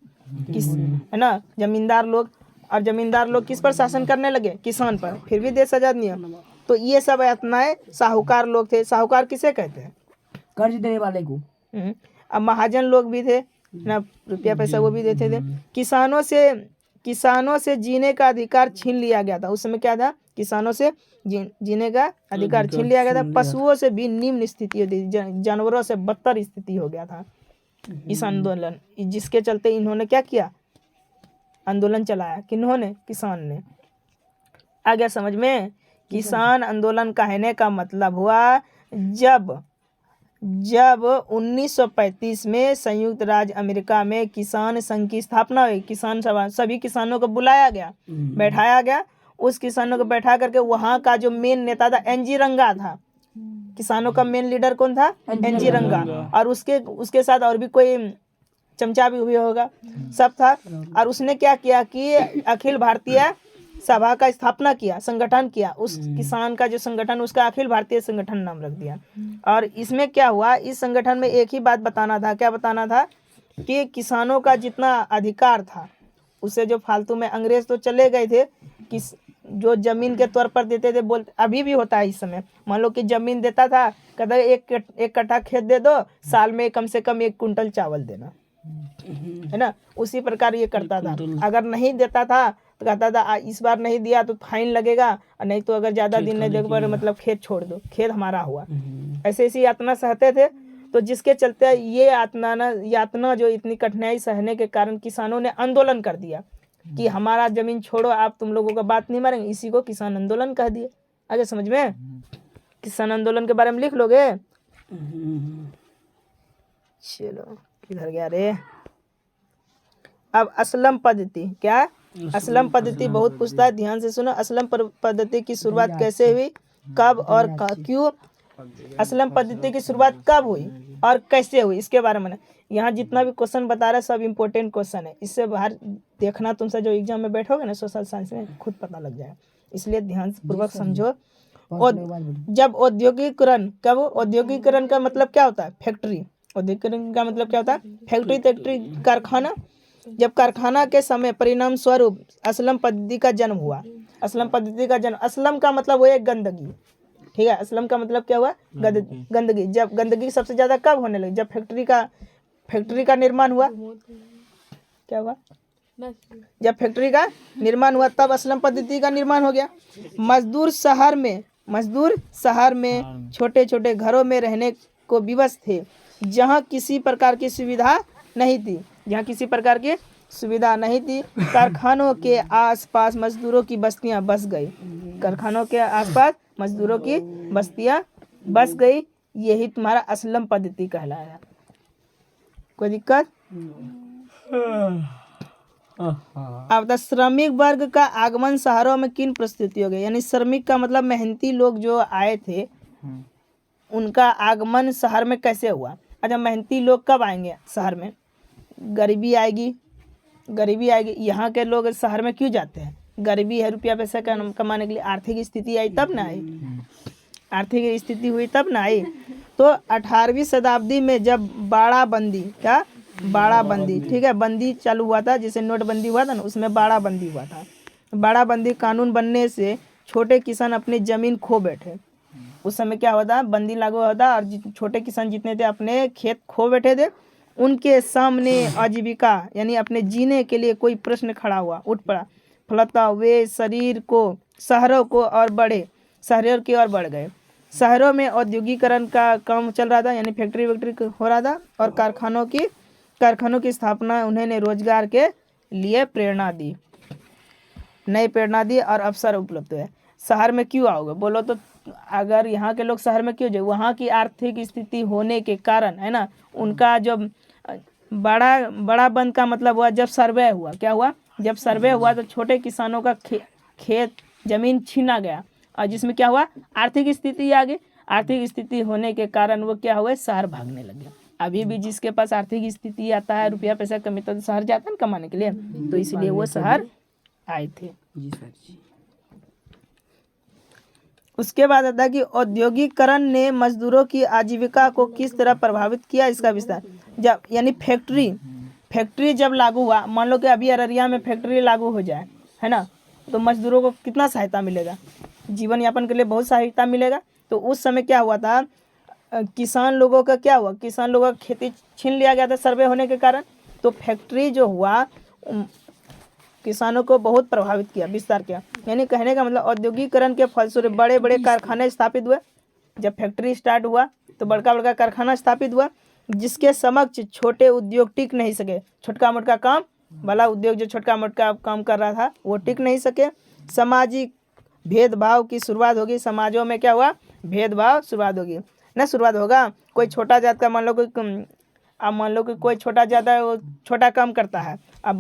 किस, है ना, जमींदार लोग, और जमींदार लोग किस पर शासन करने लगे, किसान पर, फिर भी देश आजाद नहीं है। तो ये सब यातनाएं साहूकार लोग थे। साहूकार किसे कहते हैं, कर्ज देने वाले को। अब महाजन लोग भी थे ना, रुपया पैसा वो भी देते थे। किसानों से जीने का अधिकार छीन लिया गया था। उस समय क्या था, किसानों से जीने का अधिकार छीन लिया गया था। पशुओं से भी निम्न स्थिति होती, जानवरों से बदतर स्थिति हो गया था इस आंदोलन, जिसके चलते इन्होंने क्या किया, आंदोलन चलाया। किन्होंने, किसान ने। आ गया समझ में। किसान आंदोलन कहने का मतलब हुआ जब 1935 में संयुक्त राज्य अमेरिका में किसान संघ की स्थापना हुई। किसान सभा, सभी किसानों को बुलाया गया, बैठाया गया। उस किसानों को बैठा करके वहाँ का जो मेन नेता था एनजी रंगा था, किसानों का मेन लीडर कौन था, एनजी रंगा, और उसके साथ और भी कोई चमचा भी होगा, सब था। और उसने क्या किया कि अखिल भारतीय सभा का स्थापना किया, संगठन किया। उस किसान का जो संगठन, उसका अखिल भारतीय संगठन नाम रख दिया। और इसमें क्या हुआ, इस संगठन में एक ही बात बताना था। क्या बताना था कि किसानों का जितना अधिकार था, उसे जो फालतू में, अंग्रेज तो चले गए थे, कि जो जमीन के तौर पर देते थे, बोलते अभी भी होता है इस समय, मान लो कि जमीन देता था, कहता एक कट्ठा खेत दे दो, साल में कम से कम 1 कुंटल चावल देना, है ना। उसी प्रकार ये करता था। अगर नहीं देता था तो कहता था इस बार नहीं दिया तो फाइन लगेगा, और नहीं तो अगर ज़्यादा दिन नहीं देख पर मतलब खेत छोड़ दो, खेत हमारा हुआ। ऐसे ऐसी यातना सहते थे। तो जिसके चलते ये यातना जो इतनी कठिनाई सहने के कारण किसानों ने आंदोलन कर दिया कि हमारा जमीन छोड़ो, आप तुम लोगों का बात नहीं मानेंगे। इसी को किसान आंदोलन कह दिए। आगे समझ में। किसान आंदोलन के बारे में लिख लोगे। चलो किधर गया रे। अब असलम पद्धति, क्या, असलम पद्धति बहुत पूछता है, ध्यान से सुनो। असलम पद्धति की शुरुआत कैसे हुई, कब और क्यों, असलम पद्धति की शुरुआत कब हुई और कैसे हुई, इसके बारे में। यहाँ जितना भी क्वेश्चन बता रहा है सब इम्पोर्टेंट क्वेश्चन है। इससे बाहर देखना, तुमसे जो एग्जाम में बैठोगे ना सोशल साइंस में, खुद पता लग जाएगा। इसलिए ध्यान पूर्वक समझो। जब औद्योगिकरण, कब, औद्योगिकरण का मतलब क्या होता है, फैक्ट्री। औद्योगिकरण का मतलब क्या होता है, फैक्ट्री, कारखाना। जब कारखाना के समय परिणाम स्वरूप असलम पद्धति का जन्म हुआ। असलम पद्धति का जन्म, असलम का मतलब वो है गंदगी, ठीक है। असलम का मतलब क्या हुआ, गंदगी। जब गंदगी सबसे ज़्यादा कब होने लगी, जब फैक्ट्री का निर्माण हुआ, क्या हुआ, जब फैक्ट्री का निर्माण हुआ तब असलम पद्धति का निर्माण हो गया। मजदूर शहर में छोटे छोटे घरों में रहने को विवश थे, जहाँ किसी प्रकार की सुविधा नहीं थी। कारखानों के आसपास मजदूरों की बस्तियां बस गई, यही तुम्हारा असलम पद्धति कहलाया। कोई दिक्कत? अब द श्रमिक वर्ग का आगमन शहरों में किन परिस्थितियों गए, यानी श्रमिक का मतलब मेहनती लोग जो आए थे उनका आगमन शहर में कैसे हुआ। अच्छा, मेहनती लोग कब आएंगे शहर में, गरीबी आएगी। यहाँ के लोग शहर में क्यों जाते हैं, गरीबी है, रुपया पैसा कमाने के लिए। आर्थिक स्थिति आई तब ना आई, तो 18वीं शताब्दी में जब बाड़ाबंदी, ठीक है, बंदी चालू हुआ था, जैसे नोटबंदी हुआ था ना, उसमें बाड़ाबंदी हुआ था। बाड़ाबंदी कानून बनने से छोटे किसान अपनी जमीन खो बैठे। उस समय क्या होता, बंदी लागू होता और छोटे किसान जितने थे अपने खेत खो बैठे थे। उनके सामने आजीविका यानी अपने जीने के लिए कोई प्रश्न खड़ा हुआ, उठ पड़ा, फलतः वे शहरों की ओर बढ़ गए। शहरों में औद्योगिकरण का काम चल रहा था, यानी फैक्ट्री हो रहा था, और कारखानों की स्थापना उन्हें रोजगार के लिए नई प्रेरणा दी और अवसर उपलब्ध हुए। शहर में क्यों आओगे बोलो तो, अगर यहाँ के लोग शहर में क्यों जाए, वहाँ की आर्थिक स्थिति होने के कारण, है ना, उनका जब बड़ा बंद का मतलब हुआ जब सर्वे हुआ, क्या हुआ, जब सर्वे हुआ तो छोटे किसानों का खेत जमीन छीना गया, और जिसमें क्या हुआ, आर्थिक स्थिति आ गई। आर्थिक स्थिति होने के कारण वो क्या हुए, शहर भागने लगे। अभी भी जिसके पास आर्थिक स्थिति आता है, रुपया पैसा कमी, तो शहर जाता है कमाने के लिए, तो इसलिए वो शहर आए थे। उसके बाद आता है कि औद्योगिकरण ने मजदूरों की आजीविका को किस तरह प्रभावित किया, इसका विस्तार। जब यानी फैक्ट्री जब लागू हुआ, मान लो कि अभी अररिया में फैक्ट्री लागू हो जाए, है ना, तो मजदूरों को कितना सहायता मिलेगा, जीवन यापन के लिए बहुत सहायता मिलेगा। तो उस समय क्या हुआ था, किसान लोगों का खेती छीन लिया गया था सर्वे होने के कारण। तो फैक्ट्री जो हुआ किसानों को बहुत प्रभावित किया, विस्तार किया। यानी कहने का मतलब औद्योगिकरण के फलस्वरूप बड़े बड़े कारखाने स्थापित हुए। जब फैक्ट्री स्टार्ट हुआ तो बड़का कारखाना स्थापित हुआ, जिसके समक्ष छोटे उद्योग टिक नहीं सके। छोटका मोटका काम वाला उद्योग जो छोटका मोटका काम कर रहा था वो टिक नहीं सके। सामाजिक भेदभाव की शुरुआत होगी। समाजों में क्या हुआ, भेदभाव शुरुआत होगा। कोई छोटा जात का मान लो कि कोई छोटा जात है, वो छोटा काम करता है, अब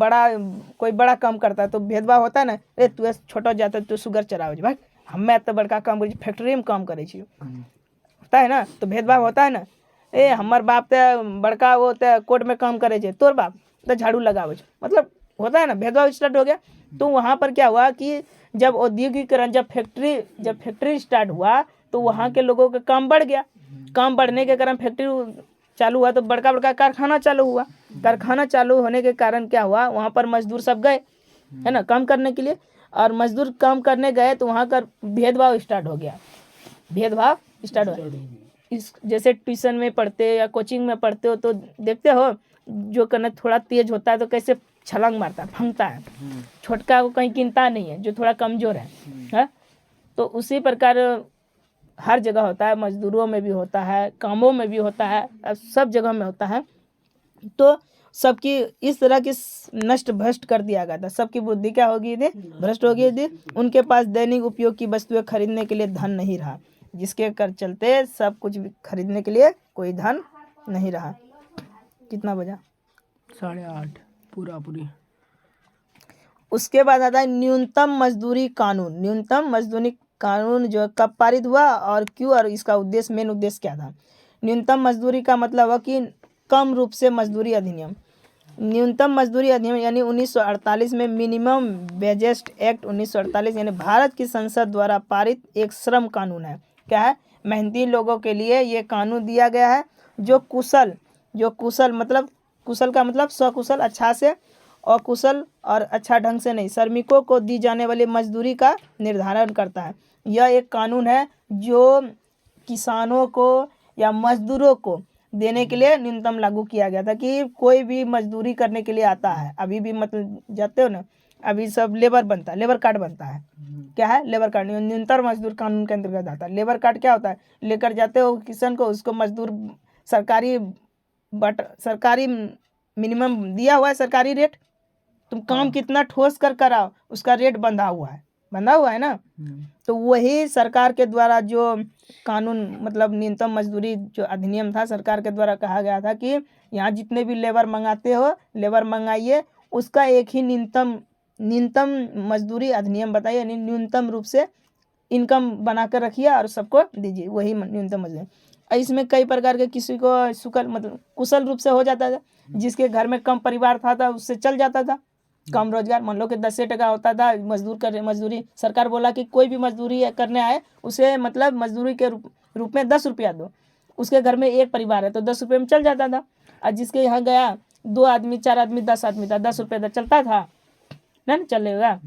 कोई बड़ा काम करता है, तो भेदभाव होता है ना, ए तू छोटा जात है, तू शुगर चरावे भाई, हमें तो बड़का काम करी, फैक्ट्री में काम करे छी, होता है ना, तो भेदभाव होता है ना। ए हमार बाप तो बड़का वो तो कोर्ट में काम करे छे, तोर बाप तो झाड़ू लगावे, मतलब होता है ना, भेदभाव स्टार्ट हो गया। तो वहाँ पर क्या हुआ कि जब औद्योगिकरण, जब फैक्ट्री स्टार्ट हुआ तो वहाँ के लोगों का काम बढ़ गया। काम बढ़ने के कारण फैक्ट्री चालू हुआ तो बड़का कारखाना चालू हुआ। कारखाना चालू होने के कारण क्या हुआ, वहाँ पर मजदूर सब गए, है ना, काम करने के लिए। और मजदूर काम करने गए तो वहाँ का भेदभाव स्टार्ट हो गया। इस जैसे ट्यूशन में पढ़ते या कोचिंग में पढ़ते हो तो देखते हो, जो करना थोड़ा तेज होता है तो कैसे छलांग मारता है, फंगता है, छोटका को कहीं गिनता नहीं है, जो थोड़ा कमजोर है। तो उसी प्रकार हर जगह होता है, मजदूरों में भी होता है, कामों में भी होता है, सब जगह में होता है। तो सबकी इस तरह की नष्ट भ्रष्ट कर दिया गया था। सबकी बुद्धि क्या हो गई थी, भ्रष्ट हो गई थी। उनके पास दैनिक उपयोग की वस्तुएं खरीदने के लिए धन नहीं रहा, जिसके कर चलते सब कुछ खरीदने के लिए कोई धन नहीं रहा। कितना बजा, 8:30 पूरी। उसके बाद आता है न्यूनतम मजदूरी कानून जो कब पारित हुआ और क्यों, और इसका मेन उद्देश्य क्या था। न्यूनतम मजदूरी का मतलब है कि कम रूप से मजदूरी अधिनियम। न्यूनतम मजदूरी अधिनियम यानी 1948 में मिनिमम वेजेस एक्ट 1948 यानी भारत की संसद द्वारा पारित एक श्रम कानून है। क्या है, मेहनती लोगों के लिए ये कानून दिया गया है, जो कुशल मतलब कुशल का मतलब सकुशल अच्छा से अकुशल और अच्छा ढंग से नहीं श्रमिकों को दी जाने वाली मजदूरी का निर्धारण करता है। यह एक कानून है जो किसानों को या मजदूरों को देने के लिए न्यूनतम लागू किया गया था कि कोई भी मजदूरी करने के लिए आता है, अभी भी मतलब जाते हो ना, अभी सब लेबर बनता है, लेबर कार्ड बनता है। क्या है? लेबर कार्ड न्यूनतम मजदूर कानून के अंतर्गत आता है। लेबर कार्ड क्या होता है? लेकर जाते हो किसान को, उसको मजदूर सरकारी मिनिमम दिया हुआ है, सरकारी रेट, तुम काम कितना ठोस कर कराओ उसका रेट बंधा हुआ है ना। तो वही सरकार के द्वारा जो कानून मतलब न्यूनतम मजदूरी जो अधिनियम था, सरकार के द्वारा कहा गया था कि यहाँ जितने भी लेबर मंगाते हो, लेबर मंगाइए, उसका एक ही न्यूनतम मजदूरी अधिनियम बताइए, यानी न्यूनतम रूप से इनकम बनाकर रखिए और सबको दीजिए, वही न्यूनतम मजदूरी। इसमें कई प्रकार के, किसी को सुकल मतलब कुशल रूप से हो जाता था, जिसके घर में कम परिवार था उससे चल जाता था, कम रोजगार, मान लो कि 10 टका होता था मजदूरी, सरकार बोला कि कोई भी मजदूरी करने आए उसे मतलब मजदूरी के रूप में 10 रुपया दो, उसके घर में एक परिवार है तो 10 रुपये में चल जाता था। और जिसके यहाँ गया 2 आदमी 4 आदमी 10 आदमी था, 10 रुपये चलता था ना, चलेगा।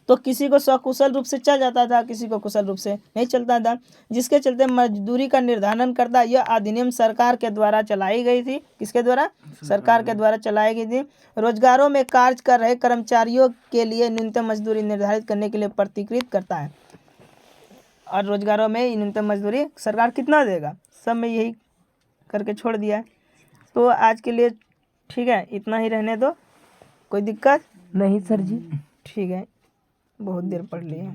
तो किसी को सकुशल रूप से चल जाता था, किसी को कुशल रूप से नहीं चलता था, जिसके चलते मजदूरी का निर्धारण करता यह अधिनियम सरकार के द्वारा चलाई गई थी। किसके द्वारा? सरकार के द्वारा चलाई गई थी। रोजगारों में कार्य कर रहे कर्मचारियों के लिए न्यूनतम मजदूरी निर्धारित करने के लिए प्रतिकृत करता है। और रोजगारों में न्यूनतम मजदूरी सरकार कितना देगा, सब में यही करके छोड़ दिया है। तो आज के लिए ठीक है, इतना ही रहने दो, कोई दिक्कत नहीं सर जी। ठीक है, बहुत देर पढ़ लिए।